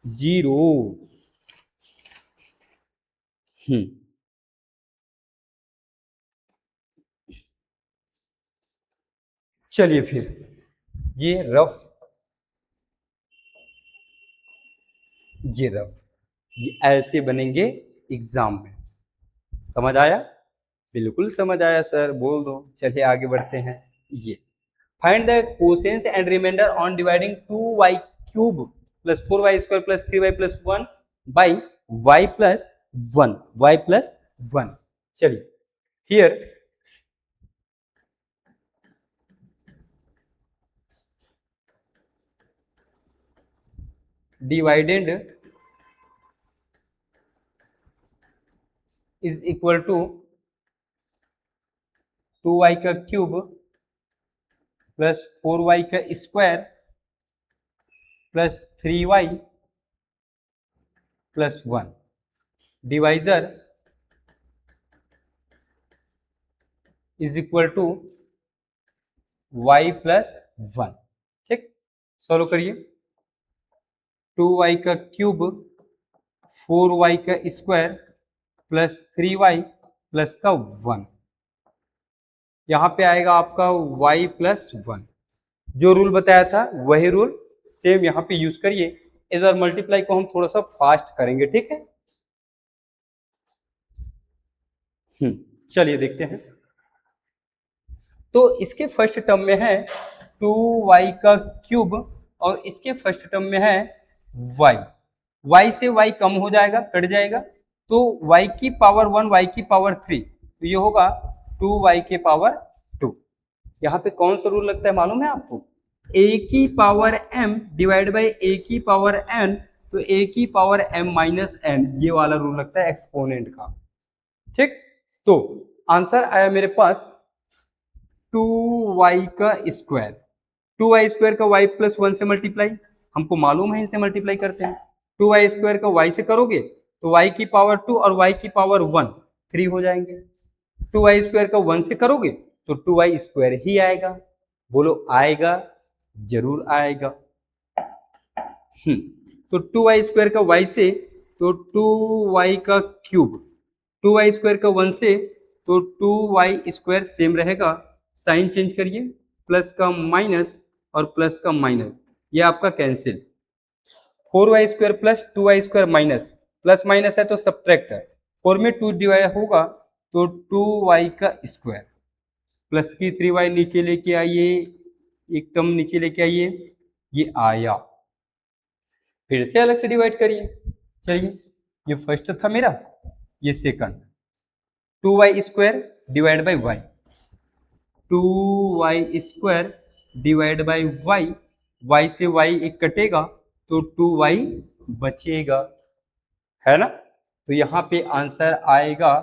0। चलिए फिर ये रफ, ये ऐसे बनेंगे एग्जाम में। समझ आया? बिल्कुल समझ आया सर, बोल दो। चलिए आगे बढ़ते हैं। ये find the quotient and remainder on dividing 2y³ + 4y² + 3y + 1 by y + 1। चलिए here dividend is equal to 2y³ + 4y² + 3y + 1। Divisor is equal to y + 1, ठीक। सॉल्व करिए। 2y³ 4y² + 3y + 1, यहाँ पे आएगा आपका y + 1। जो रूल बताया था वही रूल सेम यहाँ पे यूज करिए। इस बार मल्टीप्लाई को हम थोड़ा सा फास्ट करेंगे, ठीक है। चलिए देखते हैं। तो इसके फर्स्ट टर्म में है 2y³ और इसके फर्स्ट टर्म में है y से y कम हो जाएगा, कट जाएगा, तो y की पावर 1 y की पावर 3, तो ये होगा 2y के पावर 2। यहाँ पे कौन सा रूल लगता है मालूम है आपको? a की power m divide by a की पावर n, तो a की पावर m - n, ये वाला रूल लगता है एक्सपोनेंट का, ठीक। तो आंसर आया मेरे पास 2y का स्क्वायर, 2y स्क्वायर का y प्लस 1 से मल्टीप्लाई, हमको मालूम है इनसे मल्टीप्लाई करते हैं। 2y स्क्वायर का y से करोगे तो y की पावर 2 और y की पावर 1 3 हो जाएंगे। 2y स्क्वायर का 1 से करोगे तो 2y स्क्वायर ही आएगा। बोलो आएगा? जरूर आएगा। तो 2y स्क्वायर का y से तो 2y का क्यूब, 2y स्क्वायर का 1 से तो 2y स्क्वायर सेम रहेगा, साइन चेंज करिए, प्लस का माइनस और प्लस का माइनस, ये आपका cancel. 4y square plus 2y square minus, plus minus है तो सब्ट्रैक्ट है, 4 में 2 डिवाइड होगा तो 2y का स्क्वायर, प्लस की 3y नीचे लेके आइए, एक टर्म नीचे लेके आइए, ये आया। फिर से अलग से डिवाइड करिए। चलिए, ये फर्स्ट था मेरा, ये second, 2y square divide by y, 2y square divide by y, y से y एक कटेगा तो 2y बचेगा, है ना। तो यहाँ पे आंसर आएगा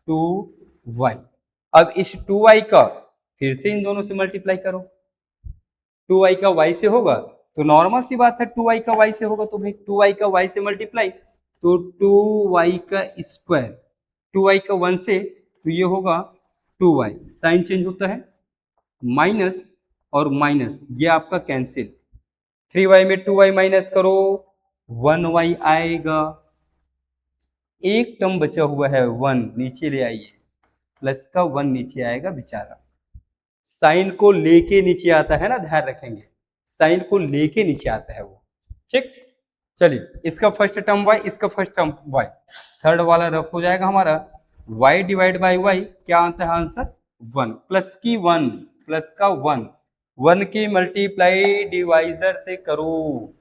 2y। अब इस 2y का फिर से इन दोनों से मल्टीप्लाई करो, 2y का y से होगा तो नॉर्मल सी बात है 2y का y से होगा, तो भाई 2y का y से मल्टीप्लाई तो 2y का स्क्वायर, 2y का 1 से तो ये होगा 2y, साइन चेंज होता है, माइनस और माइनस ये आपका कैंसिल, 3y में 2y माइनस करो 1y आएगा, एक टर्म बचा हुआ है 1 नीचे ले आइए, प्लस का 1 नीचे आएगा बेचारा, साइन को लेके नीचे आता है ना, ध्यान रखेंगे साइन को लेके नीचे आता है वो, ठीक। चलिए, इसका फर्स्ट टर्म y, इसका फर्स्ट टर्म y, थर्ड वाला रफ हो जाएगा हमारा, y डिवाइड बाई y क्या आता है आंसर 1, प्लस की 1 प्लस का 1, 1 की मल्टीप्लाई डिवाइजर से करो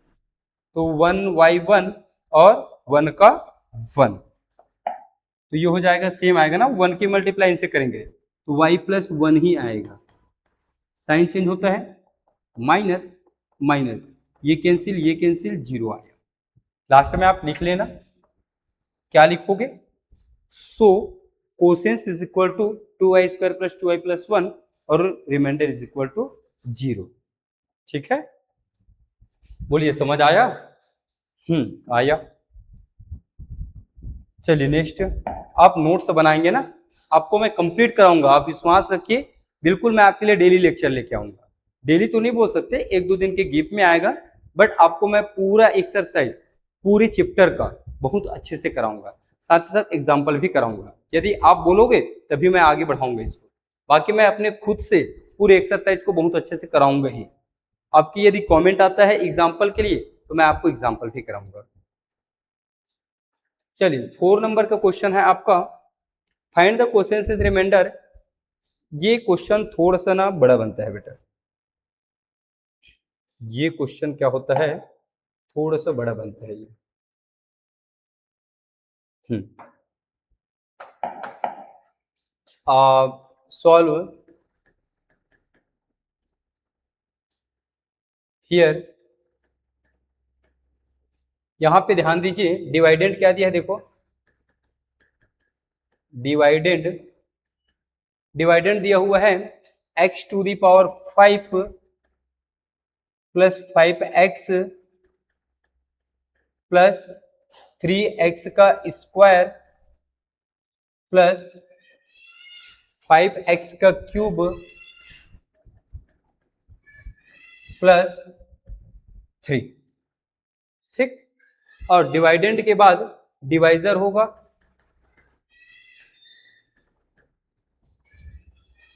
तो 1y1 और 1 का 1, तो ये हो जाएगा सेम आएगा ना, 1 की मल्टीप्लाई इनसे करेंगे तो y प्लस 1 ही आएगा, साइन चेंज होता है, माइनस माइनस ये कैंसिल 0 आया। लास्ट में आप लिख लेना, क्या लिखोगे, so quotient is equal to 2y square plus 2y plus 1 और रिमाइंडर इज इक्वल टू 0, ठीक है। बोलिए समझ आया? आया। चलिए नेक्स्ट, आप नोट्स बनाएंगे ना, आपको मैं कंप्लीट कराऊंगा, आप विश्वास रखिए, बिल्कुल मैं आपके लिए डेली लेक्चर लेके आऊंगा, डेली तो नहीं बोल सकते, 1-2 दिन के गैप में आएगा, बट आपको मैं पूरा एक्सरसाइज पूरे चैप्टर का बहुत अच्छे से कराऊंगा, साथ ही साथ एग्जाम्पल भी कराऊंगा, यदि आप बोलोगे तभी मैं आगे बढ़ाऊंगा इसको, बाकी मैं अपने खुद से पूरे एक्सरसाइज को बहुत अच्छे से कराऊंगा ही। आपकी यदि कमेंट आता है एग्जाम्पल के लिए तो मैं आपको एग्जाम्पल भी कराऊंगा। चलिए, 4 नंबर का क्वेश्चन है आपका, फाइंड द कोसेंस रिमाइंडर। ये क्वेश्चन थोड़ा सा ना बड़ा बनता है बेटा, ये क्वेश्चन क्या होता है, थोड़ा सा बड़ा बनता है ये। सॉल्व हियर, यहां पे ध्यान दीजिए, डिवाइडेंड क्या दिया है देखो, डिवाइडेंड दिया हुआ है x to the power 5 plus 5x plus 3x का स्क्वायर प्लस 5x का क्यूब प्लस 3, ठीक। और डिवाइडेंड के बाद डिवाइजर होगा,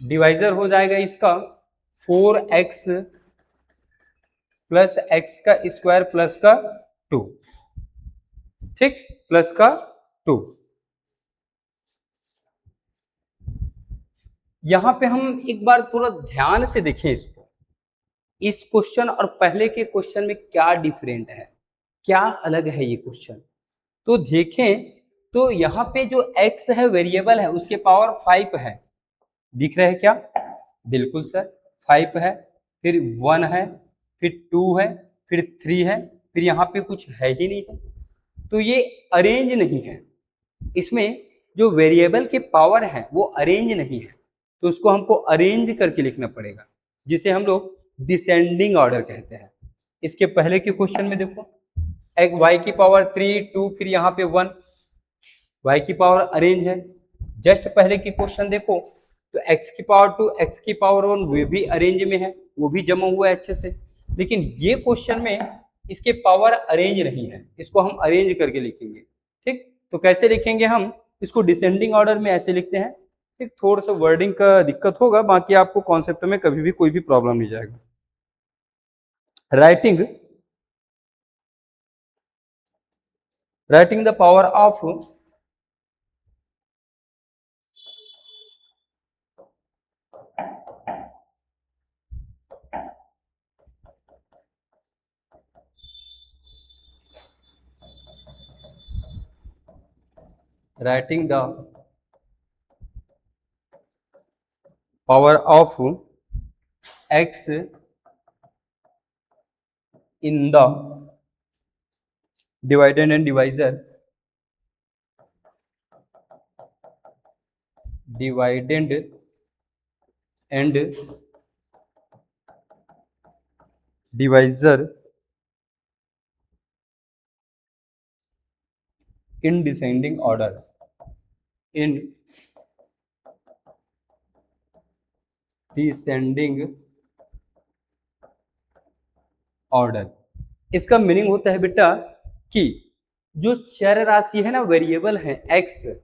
डिवाइजर हो जाएगा इसका 4x प्लस x का स्क्वायर प्लस का 2, ठीक, प्लस का 2। यहां पे हम एक बार थोड़ा ध्यान से देखें इसको, इस क्वेश्चन और पहले के क्वेश्चन में क्या डिफरेंट है, क्या अलग है ये क्वेश्चन, तो देखें तो यहाँ पे जो x है वेरिएबल है, उसके पावर 5 है, दिख रहा है क्या, बिल्कुल सर 5 है, फिर 1 है, फिर 2 है, फिर 3 है, फिर यहाँ पे कुछ है ही नहीं है, तो ये अरेंज नहीं है, इसमें जो वेरिएबल के पावर है वो अरेंज नहीं है, तो उसको हमको अरेंज करके लिखना पड़ेगा, जिसे हम लोग डिसेंडिंग ऑर्डर कहते हैं। इसके पहले के क्वेश्चन में देखो, एक y की पावर 3 2 फिर यहाँ पे 1, y की पावर अरेंज है। जस्ट पहले की क्वेश्चन देखो तो x की पावर 2 x की पावर 1 वो भी अरेंज में है, वो भी जमा हुआ है अच्छे से। लेकिन ये क्वेश्चन में इसके पावर अरेंज नहीं है, इसको हम अरेंज करके लिखेंगे। ठीक, तो कैसे लिखेंगे हम इसको? डिसेंडिंग ऑर्डर में ऐसे लिखते हैं। ठीक, थोड़ा सा वर्डिंग का दिक्कत होगा, बाकी आपको कॉन्सेप्ट में कभी भी कोई भी प्रॉब्लम नहीं जाएगा। Writing the power of writing the power of x in the dividend and divisor, dividend and divisor in descending order, in descending order. इसका मीनिंग होता है बेटा कि जो चर राशि है ना, वेरिएबल है x,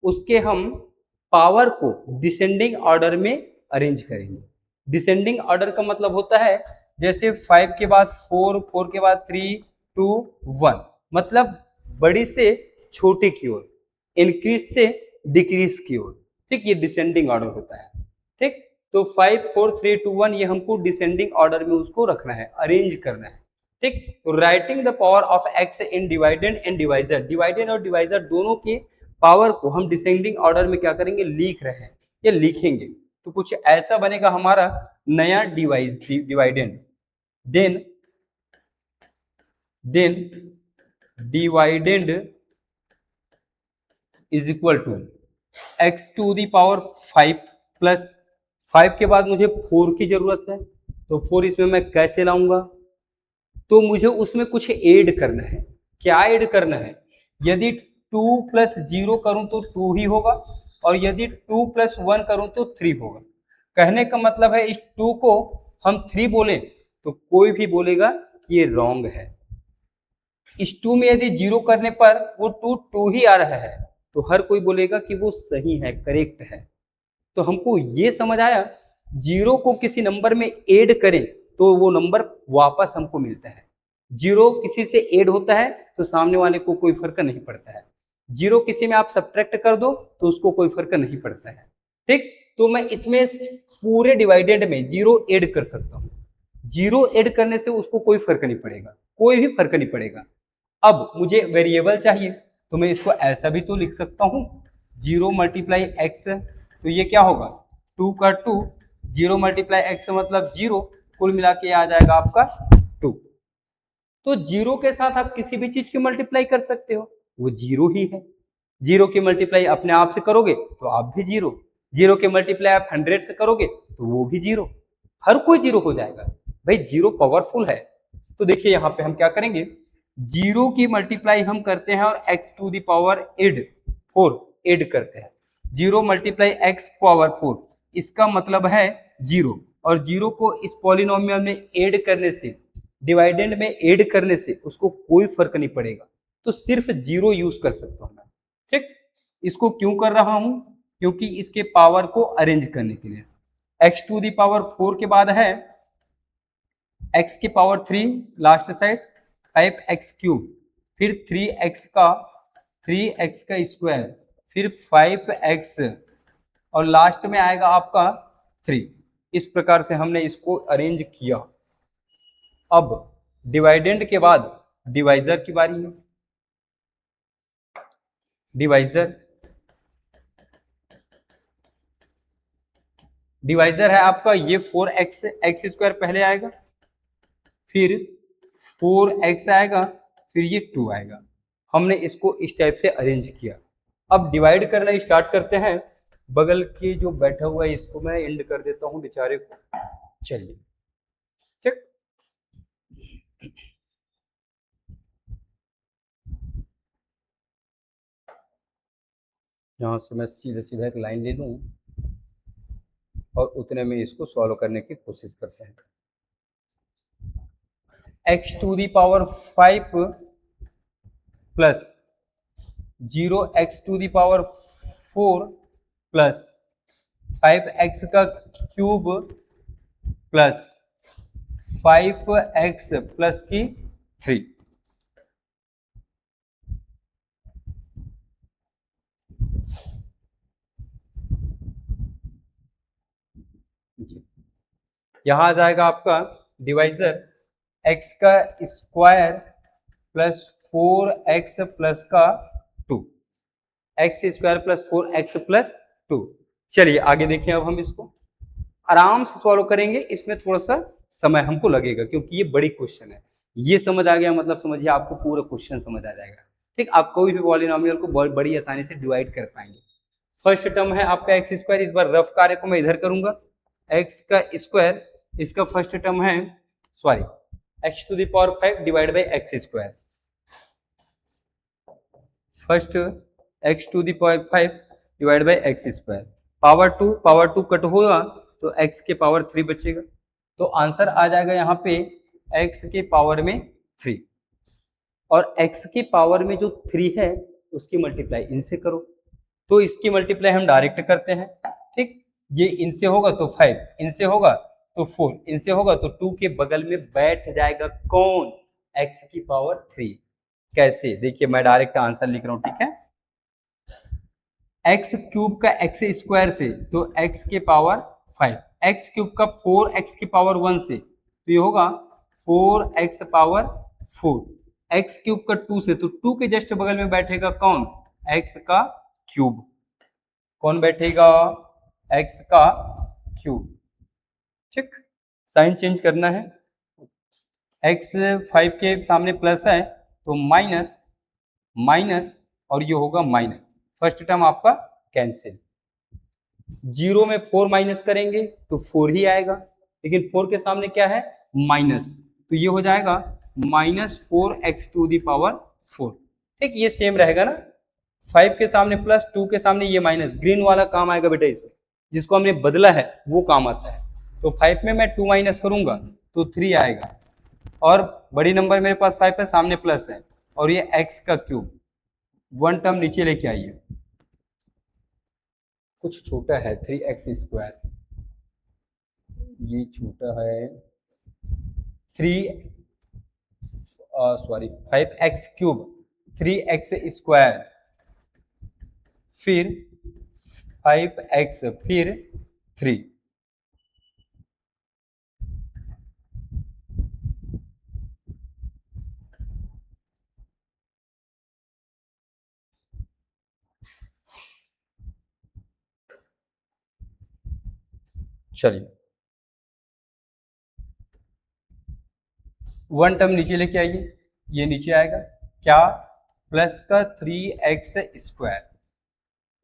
उसके हम पावर को डिसेंडिंग ऑर्डर में अरेंज करेंगे। डिसेंडिंग ऑर्डर का मतलब होता है जैसे 5 के बाद 4, 4 के बाद 3 2 1, मतलब बड़ी से छोटे की ओर, इंक्रीज से डिक्रीज की ओर। ठीक, ये डिसेंडिंग ऑर्डर होता है। ठीक, तो 5 4 3 2 1 ये हमको डिसेंडिंग ऑर्डर में उसको रखना है, अरेंज करना है। ठीक, तो writing the power of x in dividend and divisor, dividend और डिवाइजर दोनों के पावर को हम डिसेंडिंग ऑर्डर में क्या करेंगे? लिख रहे हैं, ये लिखेंगे। तो कुछ ऐसा बनेगा हमारा नया dividend. Then dividend is equal to x to the power 5 plus 5 के बाद मुझे 4 की जरूरत है, तो 4 इसमें मैं कैसे लाऊंगा? तो मुझे उसमें कुछ ऐड करना है। क्या ऐड करना है? यदि 2 प्लस 0 करूं तो 2 ही होगा, और यदि 2 प्लस 1 करूं तो 3 होगा। कहने का मतलब है इस 2 को हम 3 बोले तो कोई भी बोलेगा कि ये रॉन्ग है। इस 2 में यदि 0 करने पर वो 2 2 ही आ रहा है, तो हर कोई बोलेगा कि वो सही है, करेक्ट है। तो हमको ये समझ आया, 0 को किसी नंबर में ऐड करें तो वो नंबर वापस हमको मिलता है। 0 किसी से ऐड होता है तो सामने वाले को कोई फर्क नहीं पड़ता है। 0 किसी में आप सब्ट्रैक्ट कर दो तो उसको कोई फर्क नहीं पड़ता है। ठीक, तो मैं इसमें पूरे डिवाइडेंड में 0 ऐड कर सकता हूँ। 0 ऐड करने से उसको कोई फर्क नहीं पड़ेगा, कोई भी फर्क नहीं पड़ेगा। अब मुझे वेरिएबल चाहिए, तो मैं इसको ऐसा भी तो लिख सकता हूँ, 0 मल्टीप्लाई एक्स, तो ये क्या होगा? 2 का 2, 0 मल्टीप्लाई एक्स मतलब 0, कुल मिला के आ जाएगा आपका 2। तो 0 के साथ आप किसी भी चीज की मल्टीप्लाई कर सकते हो, वो 0 ही है। 0 की मल्टीप्लाई अपने आप से करोगे तो आप भी 0, 0 के मल्टीप्लाई आप 100 से करोगे तो वो भी 0, हर कोई 0 हो जाएगा। भाई 0 पावरफुल है। तो देखिए यहाँ पे हम क्या करेंगे, 0 की मल्टीप्लाई हम करते हैं और x to the power add 4 add करते हैं। 0 मल्टीप्लाई एक्स पावर 4, इसका मतलब है 0, और 0 को इस पॉलिनोमियल में ऐड करने से, डिवाइडेंड में ऐड करने से उसको कोई फर्क नहीं पड़ेगा, तो सिर्फ 0 यूज कर सकता हूं मैं। ठीक, इसको क्यों कर रहा हूं? क्योंकि इसके पावर को अरेंज करने के लिए। x टू दी पावर 4 के बाद है x की power 3 last side 5x cube, फिर 3x का स्क्वायर, फिर 5x, और लास्ट में आएगा आपका 3। इस प्रकार से हमने इसको अरेंज किया। अब डिवाइडेंड के बाद डिवाइजर की बारी है। डिवाइजर है आपका ये 4x, एक्स स्क्वायर पहले आएगा, फिर 4x आएगा, फिर ये 2 आएगा। हमने इसको इस टाइप से अरेंज किया। अब डिवाइड करना स्टार्ट करते हैं। बगल के जो बैठा हुआ है इसको मैं एंड कर देता हूँ बेचारे को। चलिए ठीक, यहाँ से मैं सीधा सीधा एक लाइन ले लूँ और उतने में इसको सॉल्व करने की कोशिश करते हैं। X to the power 5 plus 0x to the power 4 plus 5x का क्यूब प्लस 5x प्लस की 3। यहां आ जाएगा आपका डिवाइजर x का स्क्वायर प्लस 4x प्लस का 2, x square plus 4x plus 2। चलिए आगे देखिए, अब हम इसको आराम से सॉल्व करेंगे, इसमें थोड़ा सा समय हमको लगेगा क्योंकि ये बड़ी क्वेश्चन है। ये समझ आ गया मतलब समझिए आपको पूरा क्वेश्चन समझ आ जाएगा। ठीक, आप कोई भी पॉलिनोमियल को बड़ी आसानी से डिवाइड कर पाएंगे। फर्स्ट टर्म है आपका एक्स स्क्वायर, इस बार रफ कार्य को मैं इधर करूंगा। एक्स का स्क्वायर, इसका फर्स्ट टर्म है sorry x to the power 5 divide by x square. First x to the power 5 divide by x square, power two cut होगा तो एक्स के पावर 3 बचेगा। तो आंसर आ जाएगा यहाँ पे एक्स के पावर में 3, और एक्स के पावर में जो 3 है उसकी मल्टीप्लाई इनसे करो, तो इसकी मल्टीप्लाई हम डायरेक्ट करते हैं। ठीक, ये इनसे होगा तो 5, इनसे होगा तो 4, इनसे होगा तो 2 के बगल में बैठ जाएगा कौन, एक्स की पावर 3। कैसे, देखिए मैं डायरेक्ट आंसर लिख रहा हूं। ठीक है, एक्स क्यूब का एक्स स्क्वायर से तो एक्स के पावर 5, एक्स क्यूब का 4x की पावर 1 से तो ये होगा 4x पावर 4, एक्स क्यूब का 2 से तो 2 के जस्ट बगल में बैठेगा कौन, x का क्यूब। कौन बैठेगा, x का क्यूब। ठीक, साइन चेंज करना है, x 5 के सामने प्लस है तो माइनस माइनस और ये होगा माइनस, फर्स्ट टर्म आपका कैंसिल। 0 में 4 माइनस करेंगे तो 4 ही आएगा, लेकिन 4 के सामने क्या है, माइनस, तो ये हो जाएगा -4x टू दी पावर 4। ठीक, ये सेम रहेगा ना, 5 के सामने प्लस, 2 के सामने ये माइनस, ग्रीन वाला काम आएगा बेटा इसमें, जिसको हमने बदला है वो काम आता है। तो 5 में मैं 2 माइनस करूंगा तो 3 आएगा, और बड़ी नंबर मेरे पास 5 है, सामने प्लस है, और ये x का क्यूब, 1 टर्म नीचे लेके आइए, कुछ छोटा है 3x स्क्वायर, ये छोटा है 5x क्यूब, 3x स्क्वायर, फिर 5x, फिर 3। चलिए 1 टर्म नीचे लेके आइए, ये नीचे आएगा क्या, प्लस का 3x स्क्वायर।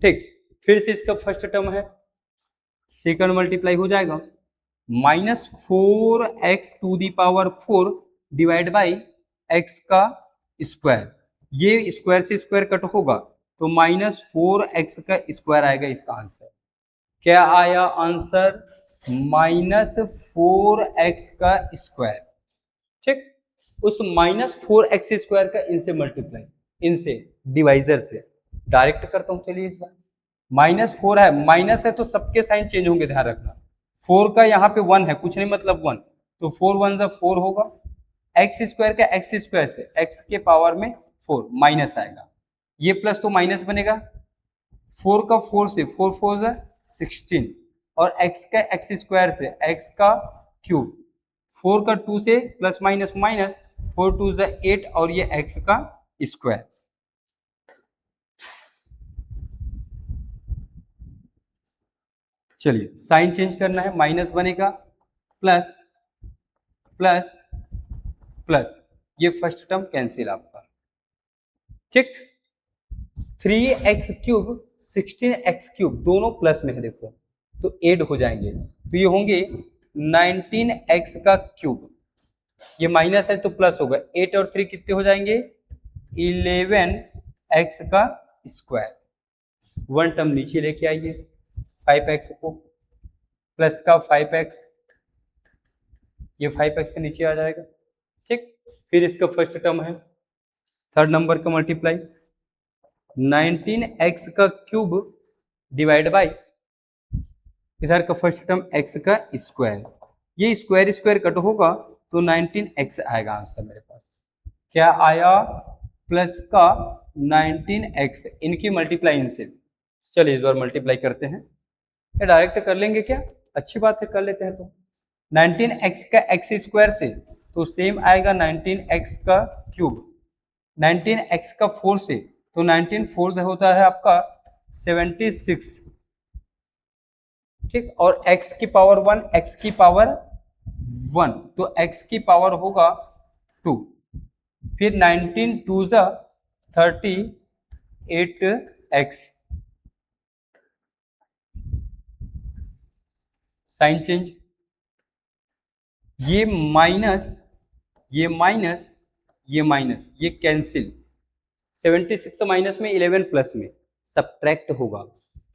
ठीक, फिर से इसका फर्स्ट टर्म है, सेकंड मल्टीप्लाई हो जाएगा, -4x to the power 4 divide by x का स्क्वायर, ये स्क्वायर से स्क्वायर कट होगा तो -4x का स्क्वायर आएगा इसका आंसर। क्या आया आंसर, -4x का स्क्वायर। ठीक, उस -4x स्क्वायर का इनसे मल्टीप्लाई, इनसे डिवाइजर से डायरेक्ट करता हूं। चलिए इस बार -4 है, माइनस है तो सबके साइन चेंज होंगे, ध्यान रखना। 4 का यहाँ पे 1 है, कुछ नहीं मतलब 1, तो 4 1 जा 4 होगा, एक्स स्क्वायर का एक्स स्क्वायर से x के पावर में 4 माइनस आएगा, ये प्लस तो माइनस बनेगा, 4 का 4 से 4 4 जा 16, और x का एक्स स्क्वायर से x का क्यूब, 4 का 2 से प्लस माइनस माइनस, 4 2 जा 8, और ये x का स्क्वायर। चलिए साइन चेंज करना है, माइनस बनेगा प्लस प्लस प्लस, ये फर्स्ट टर्म कैंसिल आपका। ठीक, 3x क्यूब 16x³ दोनों प्लस में है देखो, तो ऐड हो जाएंगे, तो ये होंगे 19x का क्यूब, ये माइनस है तो प्लस होगा, 8 और 3 कितने हो जाएंगे 11x का स्क्वायर। वन टर्म नीचे लेके आइए, 5x को प्लस का 5x, ये 5x से नीचे आ जाएगा, ठीक। फिर इसका फर्स्ट टर्म है, थर्ड नंबर का मल्टीप्लाई 19x का क्यूब डिवाइड बाई इधर का फर्स्ट टर्म x का स्क्वायर, ये स्क्वायर स्क्वायर कट होगा तो 19x आएगा आंसर मेरे पास। क्या आया, प्लस का 19x, इनकी मल्टीप्लाई इनसे। चलिए इस बार मल्टीप्लाई करते हैं, या डायरेक्ट कर लेंगे क्या, अच्छी बात है कर लेते हैं। तो 19x का x स्क्वायर से तो सेम आएगा 19x का क्यूब, 19x का 4 से तो 19 4 से होता है आपका 76, ठीक। और x की पावर 1, x की पावर 1, तो x की पावर होगा 2, फिर 19 2 जा 38x, साइन चेंज, ये माइनस ये माइनस ये माइनस, ये कैंसिल, 76 माइनस में 11 प्लस में सब्ट्रैक्ट होगा,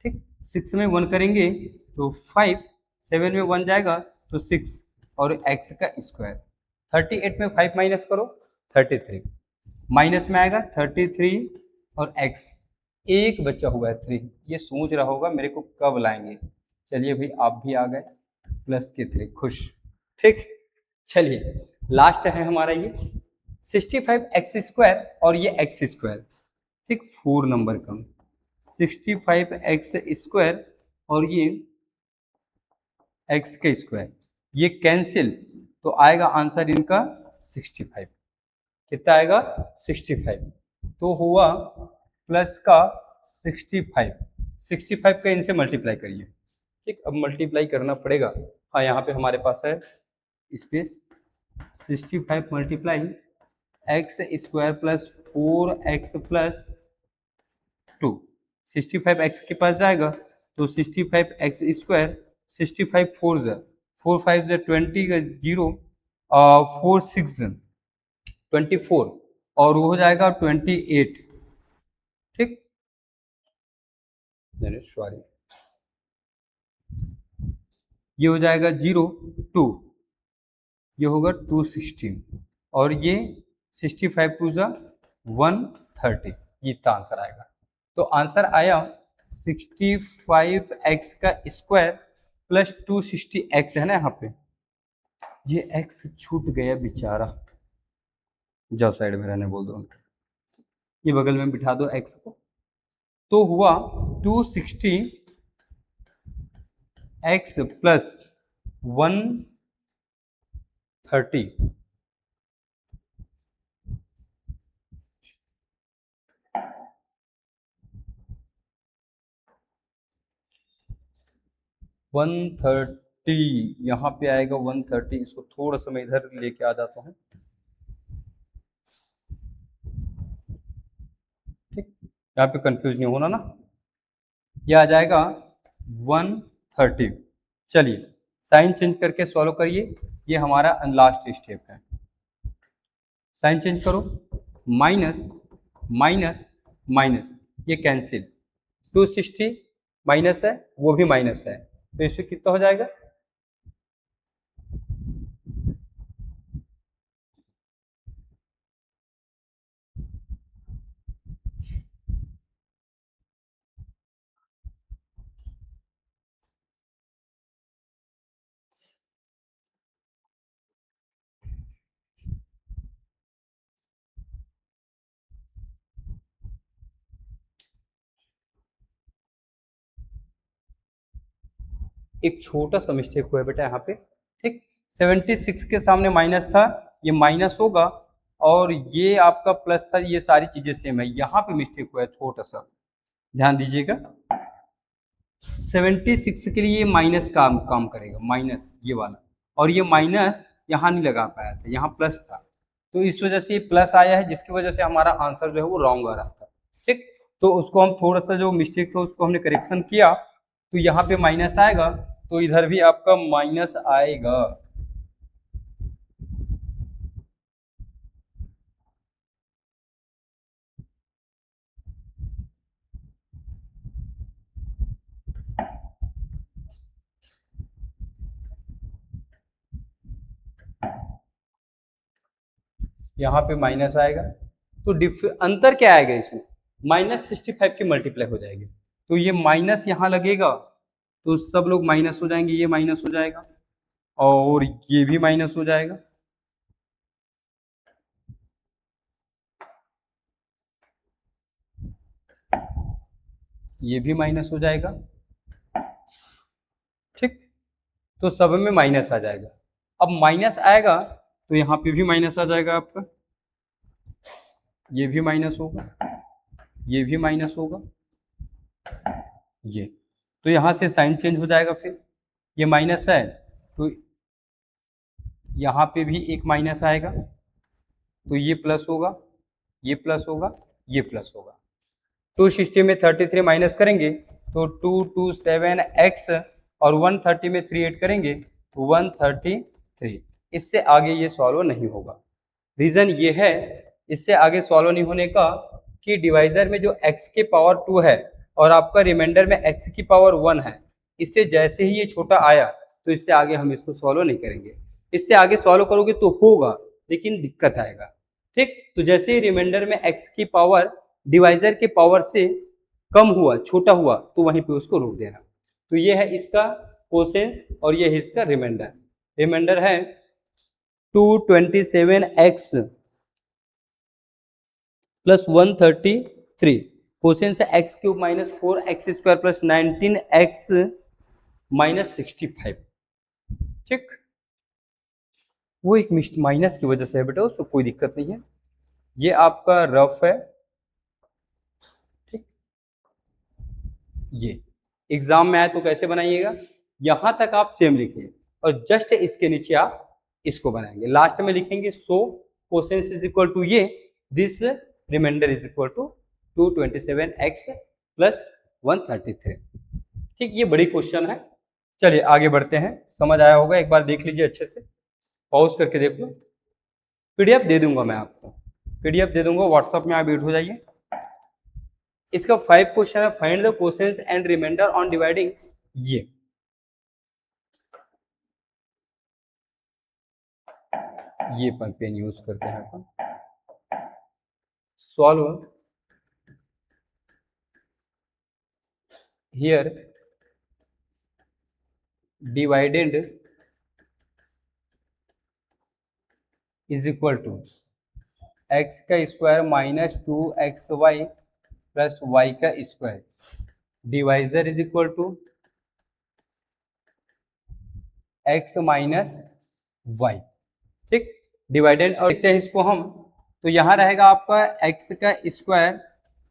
ठीक। 6 में 1 करेंगे तो 5, 7 में 1 जाएगा तो 6 और x का स्क्वायर, 38 में 5 माइनस करो 33, माइनस में आएगा 33 और x, एक बच्चा हुआ है 3, ये सोच रहा होगा मेरे को कब लाएंगे। चलिए भाई आप भी आ गए, प्लस के 3, खुश, ठीक। चलिए लास्ट है हमारा ये 65x स्क्वायर और ये x स्क्वायर, ठीक। 4 नंबर कम, 65x स्क्वायर और ये x का स्क्वायर, ये कैंसिल, तो आएगा आंसर इनका 65, कितना आएगा 65, तो हुआ प्लस का 65, 65 का इनसे मल्टीप्लाई करिए, ठीक। अब मल्टीप्लाई करना पड़ेगा, हाँ यहाँ पे हमारे पास है space, 65 multiply x square plus 4x plus 2, 65 x के पास जाएगा तो 65 एक्स स्क्वायर, 65 4 ज़ा 4 5 ज़ा 20 का 0, 4 6 24 और वो हो जाएगा 28, ठीक। सॉरी, ये हो जाएगा 0 2, ये होगा 216 और ये 65 2 ज़ा 130, ये इतना आंसर आएगा। तो आंसर आया 65x का स्क्वायर प्लस 260x है ना, यहाँ पे ये x छूट गया बेचारा, जाओ साइड में रहने बोल दो, ये बगल में बिठा दो x को, तो हुआ 260x प्लस 130, यहाँ पे आएगा 130, इसको थोड़ा सा मैं इधर लेके आ जाता हूँ, ठीक। यहाँ पे कंफ्यूज नहीं होना ना, ये आ जाएगा 130। चलिए साइन चेंज करके सॉल्व करिए, ये हमारा लास्ट स्टेप है। साइन चेंज करो, माइनस माइनस माइनस, ये कैंसिल, 260 माइनस है वो भी माइनस है, तो इसमें कितना हो जाएगा, एक छोटा सा मिस्टेक हुआ है बेटा यहाँ पे, ठीक। 76 के सामने माइनस था, ये माइनस होगा, और ये आपका प्लस था, ये सारी चीजें सेम है, यहाँ पे मिस्टेक हुआ है छोटा सा, ध्यान दीजिएगा। 76 के लिए माइनस काम करेगा, माइनस ये वाला, और ये माइनस यहाँ नहीं लगा पाया था, यहाँ प्लस था, तो इस वजह से ये प्लस आया है, जिसकी वजह से हमारा आंसर जो है वो रॉन्ग आ रहा था, ठीक। तो उसको हम थोड़ा सा जो मिस्टेक था उसको हमने करेक्शन किया, तो यहाँ पे माइनस आएगा, तो इधर भी आपका माइनस आएगा। यहाँ पे माइनस आएगा, तो अंतर क्या आएगा इसमें, -65 की मल्टीप्लाई हो जाएगी, तो ये माइनस यहाँ लगेगा, तो सब लोग माइनस हो जाएंगे, ये माइनस हो जाएगा और ये भी माइनस हो जाएगा। ये भी माइनस हो जाएगा, ठीक, तो सब में माइनस आ जाएगा। अब माइनस आएगा तो यहाँ पे भी माइनस आ जाएगा आपका, ये भी माइनस होगा, ये भी माइनस होगा, ये, तो यहाँ से साइन चेंज हो जाएगा, फिर ये माइनस है तो यहाँ पे भी एक माइनस आएगा, तो ये प्लस होगा, ये प्लस होगा, ये प्लस होगा। 260 में 33 माइनस करेंगे तो 227x और 130 में 3 ऐड करेंगे तो 133। इससे आगे ये सॉल्व नहीं होगा। रीजन ये है इससे आगे सॉल्व नहीं होने का कि डिवाइजर में जो x के पावर 2 है और आपका रिमाइंडर में x की पावर 1 है, इससे जैसे ही ये छोटा आया तो इससे आगे हम इसको सॉल्व नहीं करेंगे। इससे आगे सॉल्व करोगे तो होगा लेकिन दिक्कत आएगा, ठीक। तो जैसे ही रिमाइंडर में x की पावर डिवाइजर के पावर से कम हुआ, छोटा हुआ, तो वहीं पे उसको रोक देना। तो ये है इसका कोसेंस और ये है इसका रिमाइंडर। रिमाइंडर है 227x प्लस 133, कोसेंस है x cube minus 4x square plus 19x minus 65, ठीक। वो एक माइनस की वजह से है बेटा, उसमें कोई दिक्कत नहीं है। ये आपका रफ है, ठीक। ये एग्जाम में आए तो कैसे बनाइएगा, यहां तक आप सेम लिखिए और जस्ट इसके नीचे आप इसको बनाएंगे। लास्ट में लिखेंगे so quotient is equal to ये, this remainder is equal to 227x plus 133, ठीक। ये बड़ी क्वेश्चन है। चलिए आगे बढ़ते हैं, समझ आया होगा, एक बार देख लीजिए अच्छे से, पॉज करके देख लो। पीडीएफ दे दूंगा मैं आपको, पीडीएफ दे दूंगा, व्हाट्सएप में आप एड हो जाइए। इसका 5 क्वेश्चन है, find the quotient and remainder on dividing. ये पेन यूज करते हैं अपन। Solve here divided is equal to x का square minus 2xy plus y का square, divisor is equal to x minus y, ठीक। डिवाइडेंड और लिखते हैं इसको हम, तो यहाँ रहेगा आपका x का स्क्वायर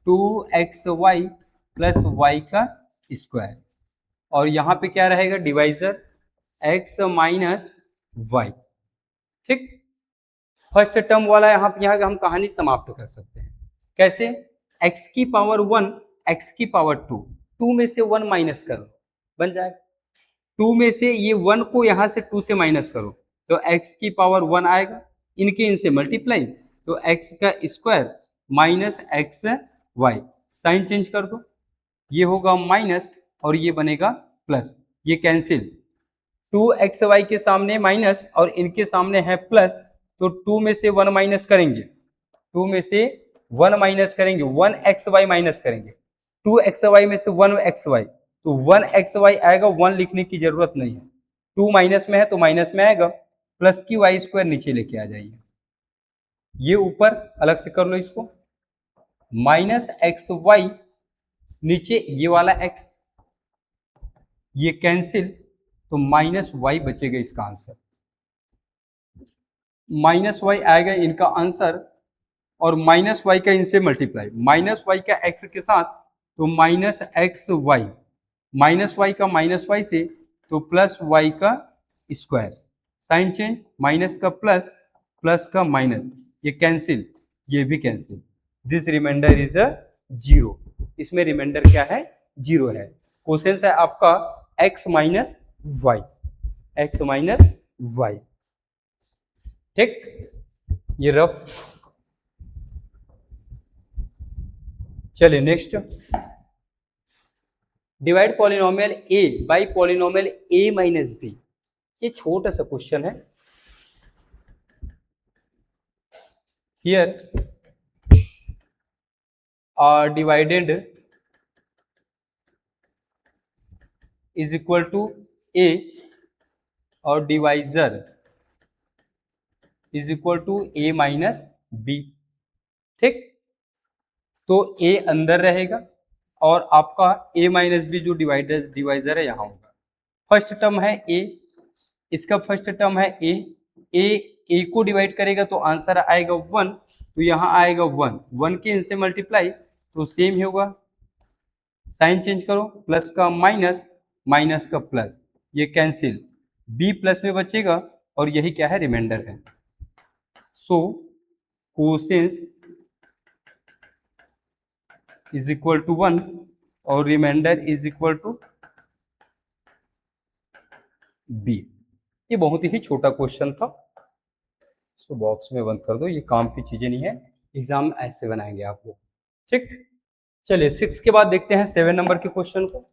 2xy प्लस y का स्क्वायर, और यहाँ पे क्या रहेगा डिवाइजर x माइनस y, ठीक। फर्स्ट टर्म वाला यहाँ हम कहानी समाप्त कर सकते हैं। कैसे, x की पावर 1 x की पावर 2, 2 में से 1 माइनस करो बन जाएगा, 2 में से ये 1 को यहाँ से 2 से माइनस करो तो x की पावर 1 आएगा, इनके इनसे मल्टीप्लाई, तो x का square minus x y, sign change कर दो, ये होगा माइनस और ये बनेगा प्लस, ये कैंसिल, 2xy के सामने माइनस और इनके सामने है प्लस, तो 2 में से 1 माइनस करेंगे, 2 में से 1 माइनस करेंगे, 1xy माइनस करेंगे, 2xy में से 1xy, तो 1xy आएगा, 1 लिखने की जरूरत नहीं है, 2 माइनस में है तो माइनस में आएगा, प्लस की वाई स्क्वायर नीचे लेके आ जाइए, ये ऊपर अलग से कर लो इसको, माइनस एक्स वाई, नीचे ये वाला x, ये कैंसिल, तो माइनस वाई बचेगा इसका आंसर, माइनस वाई आएगा इनका आंसर, और माइनस वाई का इनसे मल्टीप्लाई, माइनस वाई का x के साथ तो minus x y, minus y का माइनस वाई से तो प्लस वाई का स्क्वायर, साइन चेंज, माइनस का प्लस, प्लस का माइनस, ये कैंसिल, ये भी cancel, this remainder is a 0, इसमें रिमाइंडर क्या है, 0 है। क्वेश्चन है आपका x minus y, x minus y. ठीक, ये रफ। चलिए next, divide polynomial a by polynomial a minus b. ये छोटा सा क्वेश्चन है। Here dividend is equal to a और divisor is equal to a minus b. ठीक, तो a अंदर रहेगा और आपका a माइनस बी जो डिवाइजर है यहाँ होगा। फर्स्ट टर्म है a, इसका फर्स्ट टर्म है a को डिवाइड करेगा तो आंसर आएगा 1, तो यहाँ आएगा 1, 1 के इनसे मल्टीप्लाई तो सेम ही होगा। साइन चेंज करो, प्लस का माइनस, माइनस का प्लस, ये कैंसिल, b प्लस में बचेगा और यही क्या है, रिमाइंडर है। So quotient is equal to 1 और remainder is equal to b। ये बहुत ही छोटा क्वेश्चन था, इसको बॉक्स में बंद कर दो, ये काम की चीजें नहीं है, एग्जाम में ऐसे बनाएंगे आप लोग। ठीक, चलिए 6 के बाद देखते हैं 7 नंबर के क्वेश्चन को।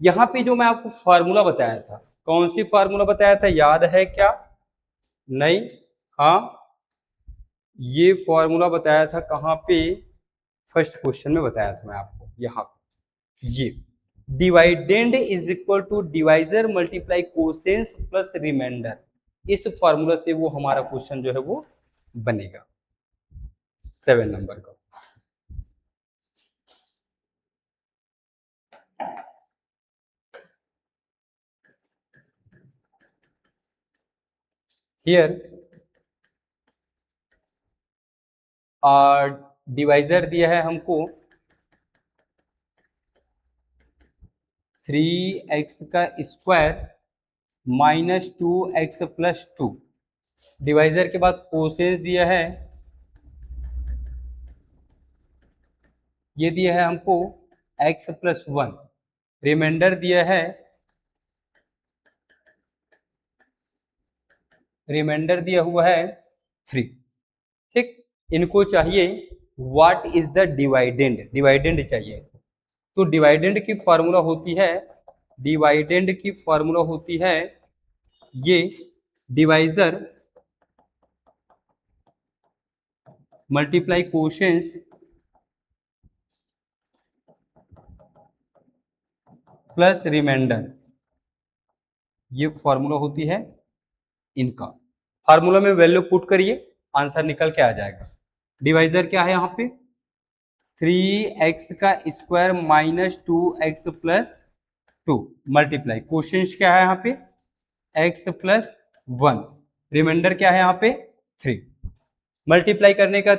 यहाँ पे जो मैं आपको फार्मूला बताया था, कौन सी फार्मूला बताया था, याद है क्या? नहीं, हाँ, ये फॉर्मूला बताया था कहाँ पे, फर्स्ट क्वेश्चन में बताया था मैं आपको। यहाँ ये dividend is equal to divisor multiply quotient plus remainder, इस फॉर्मूला से वो हमारा क्वेश्चन जो है वो बनेगा 7 नंबर का। हियर डिवाइजर दिया है हमको 3x का square minus 2x plus 2। Divisor के बाद कोसेंस दिया है, ये दिया है हमको x प्लस 1। रिमाइंडर दिया है, रिमाइंडर दिया हुआ है 3। ठीक, इनको चाहिए what is the dividend, dividend चाहिए। तो डिवाइडेंड की फॉर्मूला होती है, डिवाइडेंड की फॉर्मूला होती है ये डिवाइजर मल्टीप्लाई कोशेंस प्लस रिमाइंडर, ये फॉर्मूला होती है इनका। फार्मूला में वैल्यू पुट करिए, आंसर निकल के आ जाएगा। डिवाइजर क्या है यहाँ पे, 3x का square minus 2x plus 2 multiply quotient क्या है यहाँ पे, x प्लस 1, रिमाइंडर क्या है यहाँ पे 3। मल्टीप्लाई करने का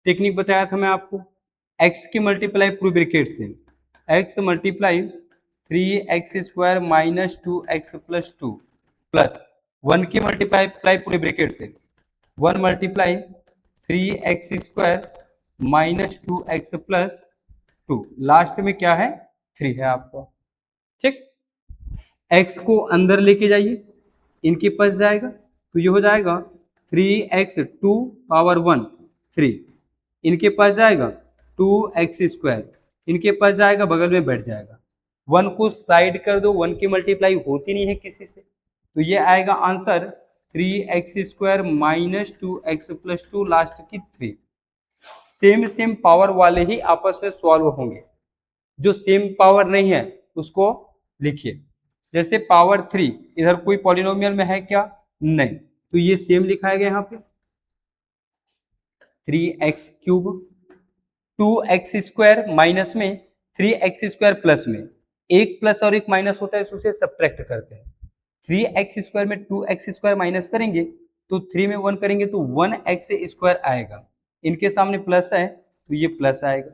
टेक्निक बताया था मैं आपको, x की मल्टीप्लाई पूरी ब्रैकेट से, x multiply 3x square minus 2x plus 2 plus 1 की मल्टीप्लाई पूरे ब्रैकेट से, 1 multiply 3x square minus 2x plus 2, last में क्या है 3 है आपको। ठीक, x को अंदर लेके जाइए, इनके पास जाएगा तो ये हो जाएगा 3x 2 पावर 1 3, इनके पास जाएगा 2x स्क्वायर, इनके पास जाएगा बगल में बैठ जाएगा। 1 को साइड कर दो, 1 की मल्टीप्लाई होती नहीं है किसी से, तो ये आएगा answer 3x square minus 2x plus 2 last की 3। सेम सेम पावर वाले ही आपस में सॉल्व होंगे, जो सेम पावर नहीं है उसको लिखिए। जैसे पावर 3 इधर कोई पॉलिनोमियल में है क्या, नहीं, तो ये सेम लिखाया गया यहाँ पे 3x cube, 2x square minus में 3x स्क्वायर प्लस में, एक प्लस और एक माइनस होता है, उसे सब्ट्रैक्ट करते हैं। 3x स्क्वायर में 2x स्क्वायर माइनस करेंगे तो 3 में 1 करेंगे तो 1x स्क्वायर आएगा, इनके सामने प्लस है तो ये प्लस आएगा।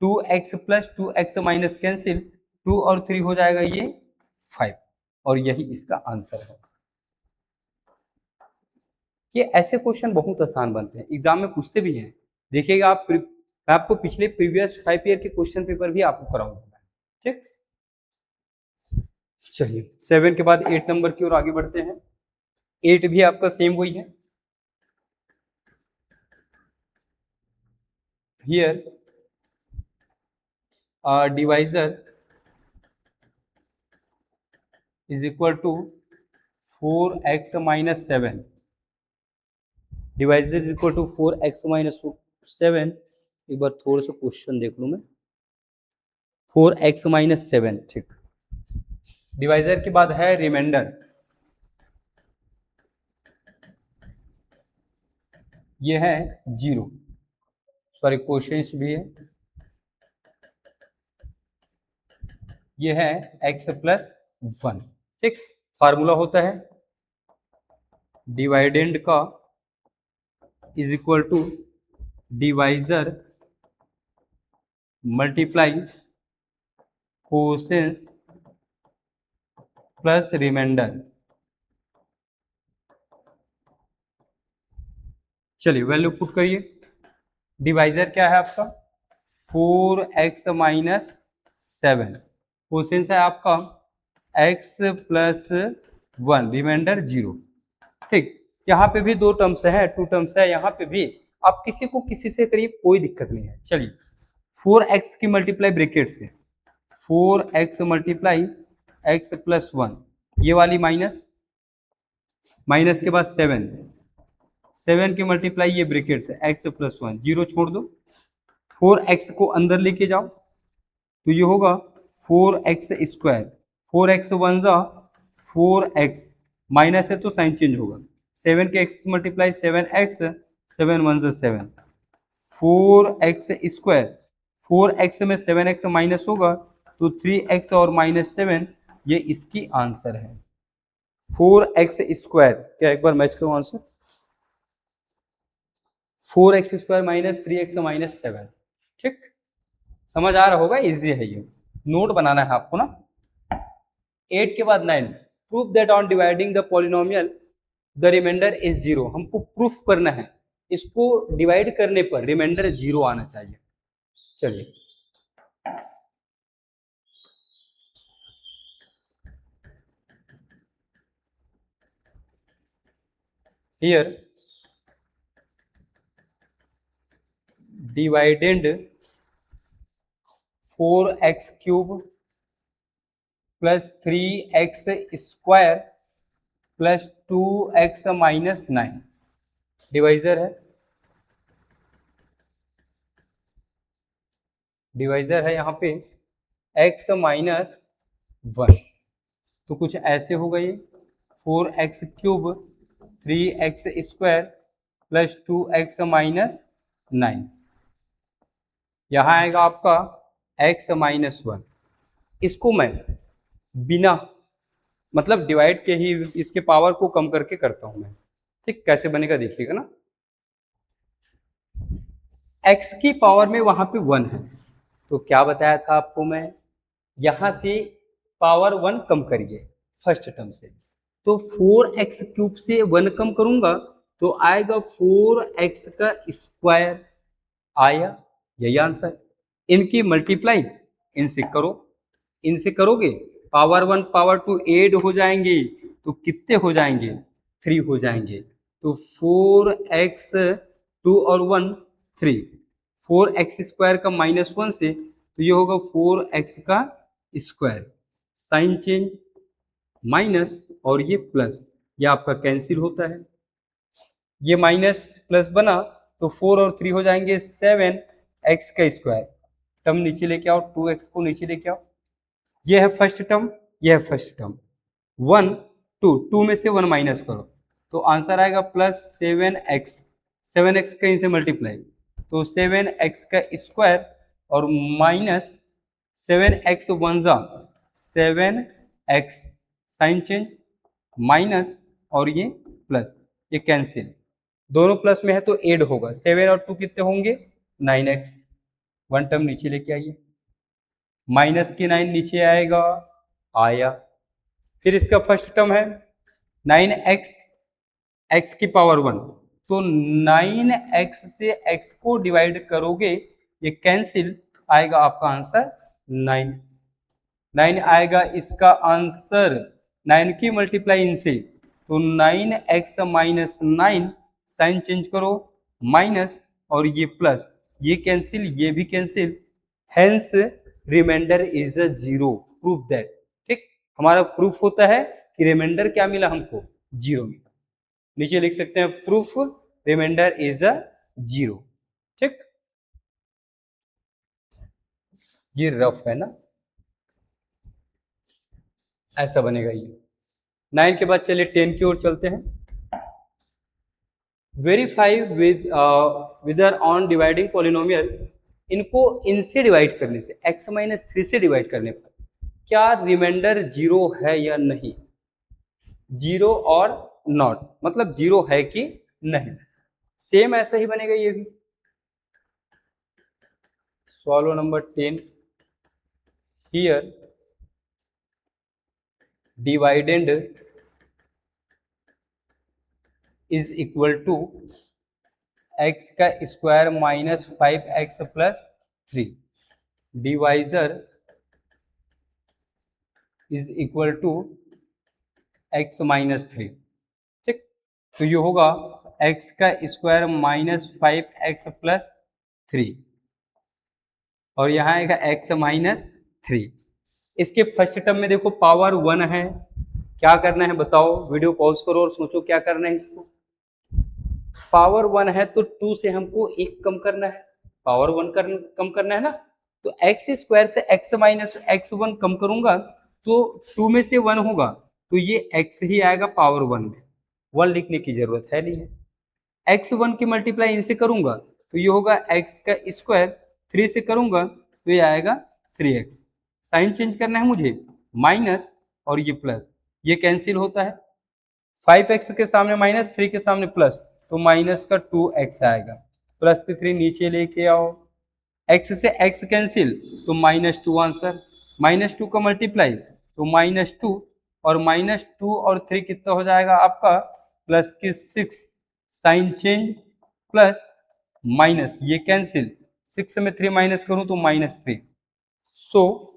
2x plus 2x minus cancel, 2 और 3 हो जाएगा ये 5, और यही इसका आंसर है। ये ऐसे क्वेश्चन बहुत आसान बनते हैं, एग्जाम में पूछते भी हैं, देखिएगा आप मैं आपको पिछले प्रीवियस 5 ईयर के क्वेश्चन पेपर भी आपको कराऊंगा। ठीक, चलिए 7 के बाद 8 नंबर की ओर आगे बढ़ते हैं। 8 भी आपका सेम वही है। Here divisor is equal to 4x minus 7। Divisor is equal to 4x minus 7। एक बार थोड़ा सा क्वेश्चन देख लूं मैं। 4x माइनस 7, ठीक। डिवाइजर के बाद है रिमाइंडर, ये है 0, सॉरी क्वेश्चंस भी है, ये है x प्लस 1। ठीक, फार्मूला होता है डिवाइडेंड का is equal to divisor multiply quotient plus remainder. चलिए वैल्यू पुट करिए। डिवाइजर क्या है आपका 4x माइनस 7, कोसेंस है आपका x प्लस 1, रिमाइंडर 0। ठीक, यहाँ पे भी 2 टर्म्स है, 2 टर्म्स है यहाँ पे भी। आप किसी को किसी से करिए, कोई दिक्कत नहीं है। चलिए 4x की मल्टीप्लाई ब्रैकेट से 4x मल्टीप्लाई x प्लस 1, ये वाली माइनस, माइनस के बाद 7 की मल्टीप्लाई ये ब्रैकेट से x प्लस 1, 0 छोड़ दो। 4x को अंदर लेके जाओ तो ये होगा 4x स्क्वायर, 4x 1 जा 4x, माइनस है तो साइन चेंज होगा। 7 के x मल्टीप्लाई 7x, 7 1 जा 7, 4x स्क्वायर, 4x में 7x माइनस होगा तो 3x और माइनस 7, ये इसकी आंसर है 4x स्क्वायर। क्या एक बार मैच करो answer, 4x square minus 3x minus 7। ठीक, समझ आ रहा होगा, इजी है ये, नोट बनाना है आपको ना। 8 के बाद 9, proof that on dividing the polynomial the remainder is 0। हमको प्रूफ करना है, इसको डिवाइड करने पर रिमाइंडर 0 आना चाहिए। चलिए here dividend 4x cube plus 3x square plus 2x minus 9, divisor है, डिवाइजर है यहाँ पे x माइनस 1, तो कुछ ऐसे होगा ये 4x cube 3x square plus 2x minus 9, यहाँ आएगा आपका x माइनस 1। इसको मैं बिना मतलब डिवाइड के ही इसके पावर को कम करके करता हूं मैं। ठीक, कैसे बनेगा देखिएगा ना। x की पावर में वहां पे 1 है, तो क्या बताया था आपको मैं, यहां से पावर 1 कम करिए फर्स्ट टर्म से, तो 4x क्यूब से 1 कम करूंगा तो आएगा 4x का स्क्वायर, आया, यही आंसर। इनकी मल्टीप्लाई इनसे करो, इनसे करोगे पावर 1 पावर 2 ऐड हो जाएंगे तो कितने हो जाएंगे, 3 हो जाएंगे। तो 4x 2 और 1 3, 4x स्क्वायर का माइनस 1 से तो ये होगा 4x का स्क्वायर, साइन चेंज माइनस और ये प्लस, ये आपका कैंसिल होता है, ये माइनस प्लस बना तो 4 और 3 हो जाएंगे 7x का स्क्वायर, टर्म नीचे लेके आओ, 2x को नीचे लेके आओ, ये है फर्स्ट टर्म, ये है फर्स्ट टर्म, 1 2, 2 में से 1 माइनस करो तो आंसर आएगा प्लस 7x, 7x कहीं से मल्टीप्लाई तो 7x का स्क्वायर और माइनस 7x 1 जा 7x, साइन चेंज माइनस और ये प्लस, ये कैंसिल, दोनों प्लस में है तो ऐड होगा, 7 और 2 कितने होंगे 9x, 1 टर्म नीचे लेके आइए, माइनस की 9 नीचे आएगा, आया। फिर इसका फर्स्ट टर्म है 9x, x की पावर 1, तो 9x से x को डिवाइड करोगे ये कैंसिल, आएगा आपका आंसर 9। 9 आएगा इसका आंसर। 9 की मल्टीप्लाई इनसे, तो 9x माइनस 9, साइन चेंज करो, माइनस और ये प्लस, ये कैंसिल, ये भी cancel, hence remainder is a 0। Proof that, ठीक, हमारा प्रूफ होता है कि रिमाइंडर क्या मिला हमको, 0 मिला। नीचे लिख सकते हैं प्रूफ रिमाइंडर इज अ 0। ठीक, ये रफ है ना, ऐसा बनेगा ये। 9 के बाद चलिए 10 की ओर चलते हैं। Verify with on dividing polynomial, इनको इनसे डिवाइड करने से, x माइनस 3 से डिवाइड करने पर क्या रिमाइंडर 0 है या नहीं, 0 और नॉट, मतलब 0 है कि नहीं। सेम ऐसा ही बनेगा ये भी। Solve number 10। Here dividend is equal to x का square minus 5x plus 3, divisor is equal to x minus 3। ठीक, तो ये होगा x का स्क्वायर माइनस 5x प्लस 3 और यहाँ आएगा x माइनस 3। इसके फर्स्ट टर्म में देखो पावर 1 है, क्या करना है बताओ, वीडियो पॉज करो और सोचो क्या करना है इसको। पावर 1 है तो 2 से हमको 1 कम करना है, पावर 1 कम करना है ना, तो एक्स स्क्वायर से एक्स माइनस x1 कम करूंगा तो 2 में से 1 होगा, तो ये x ही आएगा पावर 1 में, 1 लिखने की जरूरत है नहीं है। x1 की मल्टीप्लाई इनसे करूंगा तो ये होगा x का स्क्वायर, 3 से करूंगा तो ये आएगा 3x, साइन चेंज करना है मुझे, माइनस और ये प्लस, ये कैंसिल होता है, 5x के सामने माइनस, 3 के सामने प्लस, तो माइनस का 2x आएगा, प्लस के 3 नीचे लेके आओ, x से x कैंसिल तो -2 आंसर, -2 का मल्टीप्लाई तो -2 और -2 और 3 कितना हो जाएगा आपका, प्लस के 6, साइन चेंज प्लस माइनस, ये कैंसिल, 6 में 3 माइनस करूं तो -3, so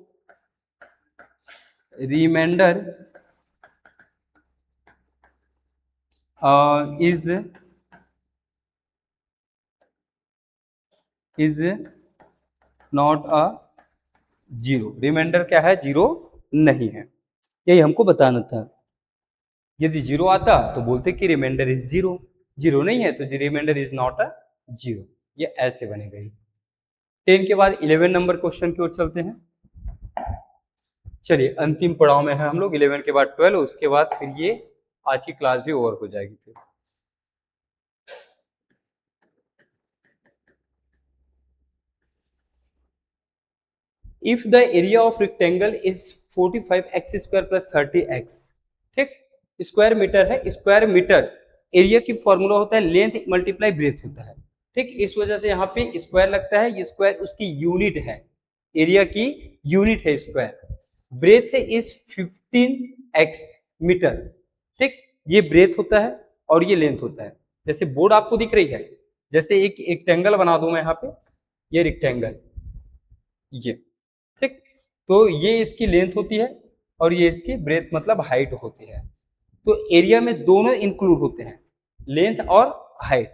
remainder is not a 0, remainder क्या है, 0 नहीं है, यही हमको बताना था। यदि 0 आता तो बोलते कि रिमाइंडर इज 0, 0 नहीं है तो रिमाइंडर इज नॉट अ 0, ये ऐसे बनेगा। 10 के बाद 11 नंबर क्वेश्चन की ओर चलते हैं। चलिए अंतिम पड़ाव में है हम लोग, 11 के बाद 12, उसके बाद फिर ये आज की क्लास भी ओवर हो जाएगी फिर। If the area of rectangle is 45x square plus 30x, ठीक, स्क्वायर मीटर है, स्क्वायर मीटर एरिया की फॉर्मूला होता है लेंथ मल्टीप्लाई ब्रेथ होता है, ठीक, इस वजह से यहाँ पे स्क्वायर लगता है, ये स्क्वायर उसकी यूनिट है, एरिया की यूनिट है square, breath is 15x metre, ठीक, ये ब्रेथ होता है और ये लेंथ होता है। जैसे बोर्ड आपको दिख रही है, जैसे एक रेक्टेंगल बना दूं मैं यहाँ पे, ये रेक्टेंगल, ये, ठीक, तो ये इसकी लेंथ होती है और ये इसकी ब्रेथ मतलब हाइट होती है, तो एरिया में दोनों इंक्लूड होते हैं, लेंथ और हाइट,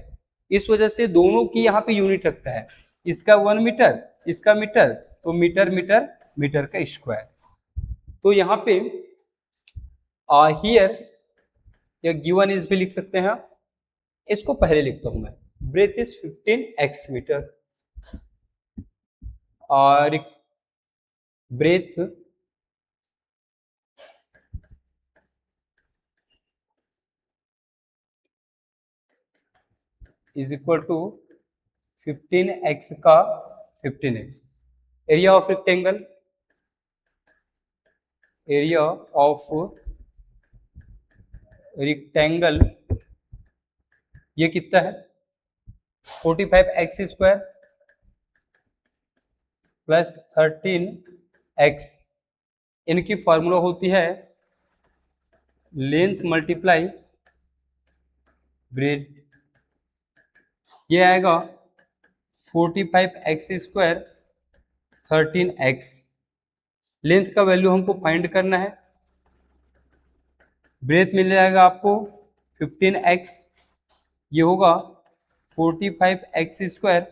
इस वजह से दोनों की यहाँ पे यूनिट रखता है, इसका 1 मीटर, इसका मीटर, तो मीटर मीटर मीटर का स्क्वायर। तो यहाँ पे हियर या गिवन इज भी लिख सकते हैं, इसको पहले लिखता हूं मैं, ब्रेथ इज 15x मीटर और breadth is equal to 15x का 15x, area of rectangle, area of rectangle ये कितना है, 45x स्क्वायर प्लस 13x, इनकी फॉर्मूला होती है लेंथ मल्टीप्लाई ब्रेथ, ये आएगा 45x² 13x। लेंथ का वैल्यू हमको फाइंड करना है। ब्रेथ मिल जाएगा आपको 15x, ये होगा 45x²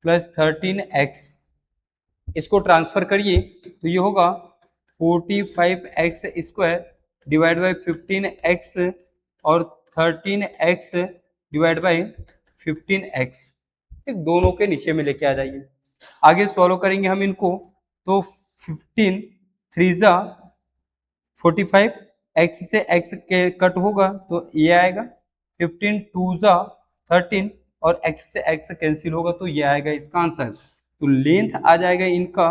प्लस 13x। इसको ट्रांसफर करिए तो ये होगा 45x² डिवाइड बाई 15x और 13x डिवाइड बाई 15x। ठीक, दोनों के नीचे में लेके आ जाइए। आगे सॉल्व करेंगे हम इनको तो 15 3 जा 45, x से x के कट होगा तो ये आएगा, 15 2 जा 13 और x से x कैंसिल होगा तो ये आएगा इसका आंसर। तो लेंथ आ जाएगा इनका,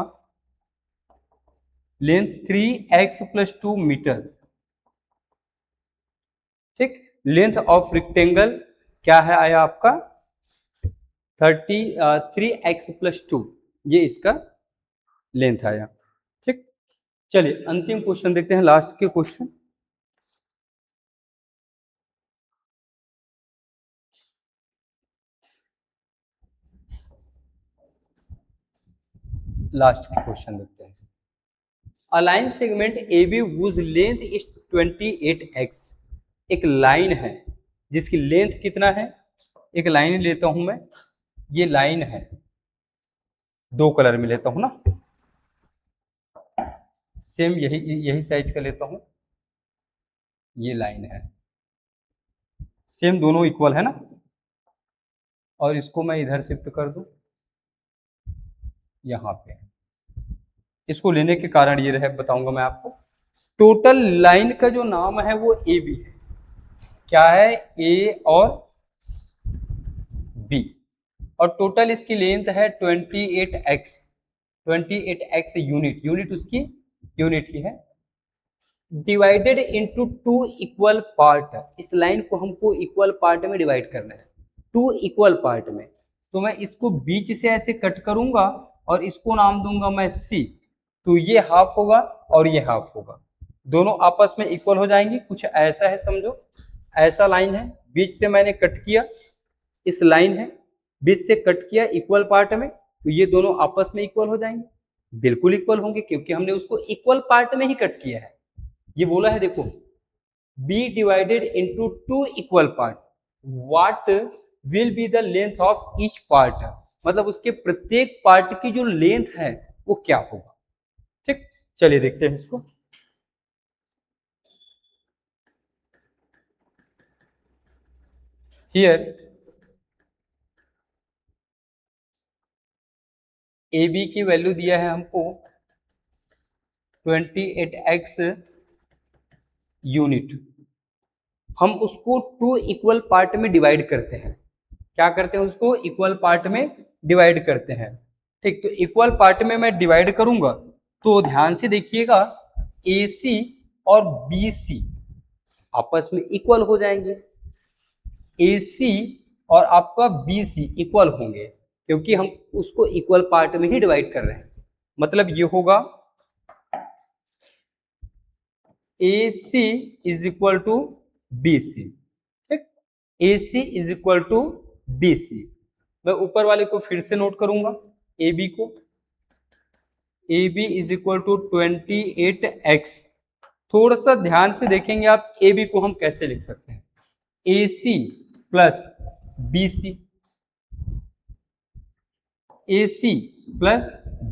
लेंथ 3x + 2 मीटर। ठीक, लेंथ ऑफ रेक्टेंगल क्या है आया आपका 3x + 2, ये इसका लेंथ आया। ठीक, चलिए अंतिम क्वेश्चन देखते हैं, लास्ट के क्वेश्चन। लास्ट के क्वेश्चन देखते हैं। A line segment AB whose length is 28x। एक लाइन है जिसकी लेंथ कितना है, एक लाइन लेता हूं मैं, ये लाइन है, दो कलर में लेता हूं ना, सेम यही साइज का लेता हूं, ये लाइन है, सेम दोनों इक्वल है ना, और इसको मैं इधर शिफ्ट कर दूं यहाँ पे। इसको लेने के कारण ये रहे, बताऊंगा मैं आपको। टोटल लाइन का जो नाम है वो ए बी है। क्या है, ए और बी, और टोटल इसकी लेंथ है 28x। 28x यूनिट उसकी यूनिट ही है। Divided into 2 equal part. इस लाइन को हमको इक्वल पार्ट में डिवाइड करना है, 2 इक्वल पार्ट में। तो मैं इसको बीच से ऐसे कट करूंगा और इसको नाम दूंगा मैं सी। तो ये हाफ होगा और ये हाफ होगा, दोनों आपस में इक्वल हो जाएंगे। कुछ ऐसा है समझो, ऐसा लाइन है, बीच से मैंने कट किया, इस लाइन है, बीच से कट किया इक्वल पार्ट में, तो ये दोनों आपस में इक्वल हो जाएंगे, बिल्कुल इक्वल होंगे क्योंकि हमने उसको इक्वल पार्ट में ही कट किया है। ये बोला है देखो, b divided into 2 equal part, what will be the length of each part. मतलब उसके प्रत्येक पार्ट की जो लेंथ है वो क्या होगा। ठीक, चलिए देखते हैं इसको। हियर ए बी की वैल्यू दिया है हमको 28x यूनिट। हम उसको 2 इक्वल पार्ट में डिवाइड करते हैं। क्या करते हैं, उसको इक्वल पार्ट में डिवाइड करते हैं। ठीक, तो इक्वल पार्ट में मैं डिवाइड करूंगा तो ध्यान से देखिएगा, AC और BC आपस में इक्वल हो जाएंगे। AC और आपका BC इक्वल होंगे क्योंकि हम उसको इक्वल पार्ट में ही डिवाइड कर रहे हैं। मतलब ये होगा AC is equal to BC। ठीक, AC is equal to BC। मैं ऊपर वाले को फिर से नोट करूंगा, AB को, AB is equal to 28x। थोड़ा सा ध्यान से देखेंगे आप, AB को हम कैसे लिख सकते हैं, AC plus BC, AC plus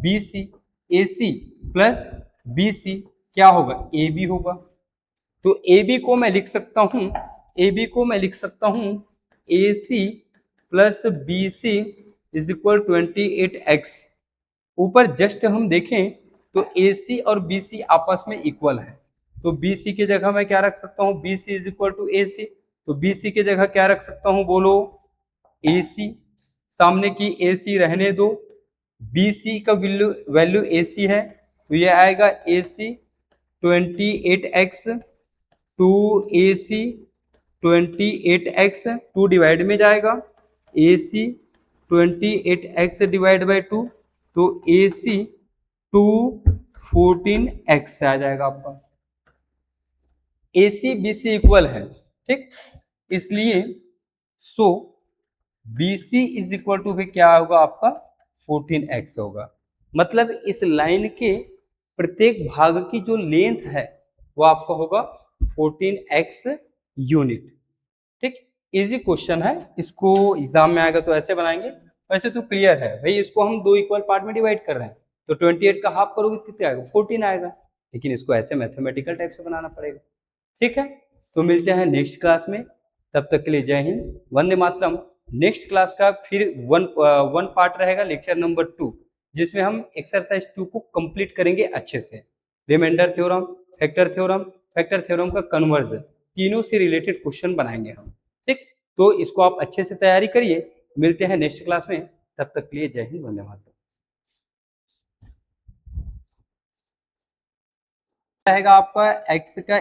BC, AC plus BC क्या होगा, AB होगा। तो AB को मैं लिख सकता हूं, AB को मैं लिख सकता हूं AC plus BC is equal 28x। ऊपर जस्ट हम देखें तो AC और BC आपस में इक्वल है, तो BC की जगह मैं क्या रख सकता हूँ, BC is equal to AC। तो BC की जगह क्या रख सकता हूँ, बोलो AC। सामने की AC रहने दो, BC का वैल्यू AC है, तो ये आएगा AC 28x 2AC 28x, 2 divide में जाएगा, AC 28x डिवाइड बाई 2, तो AC 214x आ जाएगा आपका। AC BC इक्वल है, ठीक, इसलिए सो BC इज इक्वल टू भी क्या होगा आपका 14x होगा। मतलब इस लाइन के प्रत्येक भाग की जो लेंथ है वो आपका होगा 14x यूनिट। ठीक, इजी क्वेश्चन है, इसको एग्जाम में आएगा तो ऐसे बनाएंगे। वैसे तो क्लियर है भाई, इसको हम दो इक्वल पार्ट में डिवाइड कर रहे हैं, तो 28 का हाफ करोगे तो कितना आएगा 14 आएगा, लेकिन इसको ऐसे मैथमेटिकल टाइप से बनाना पड़ेगा। ठीक है, तो मिलते हैं नेक्स्ट क्लास में, तब तक के लिए जय हिंद, वंदे मातरम। नेक्स्ट क्लास का फिर वन पार्ट रहेगा, लेक्चर नंबर 2, जिसमें हम एक्सरसाइज 2 को कंप्लीट करेंगे अच्छे से। रिमाइंडर थ्योरम, फैक्टर थ्योरम का कन्वर्जन, तीनों से रिलेटेड क्वेश्चन बनाएंगे हम। ठीक, तो इसको आप अच्छे से तैयारी करिए। मिलते हैं नेक्स्ट क्लास में, तब तक के लिए जय हिंद, वंदे मातरम। रहेगा आपका एक्स का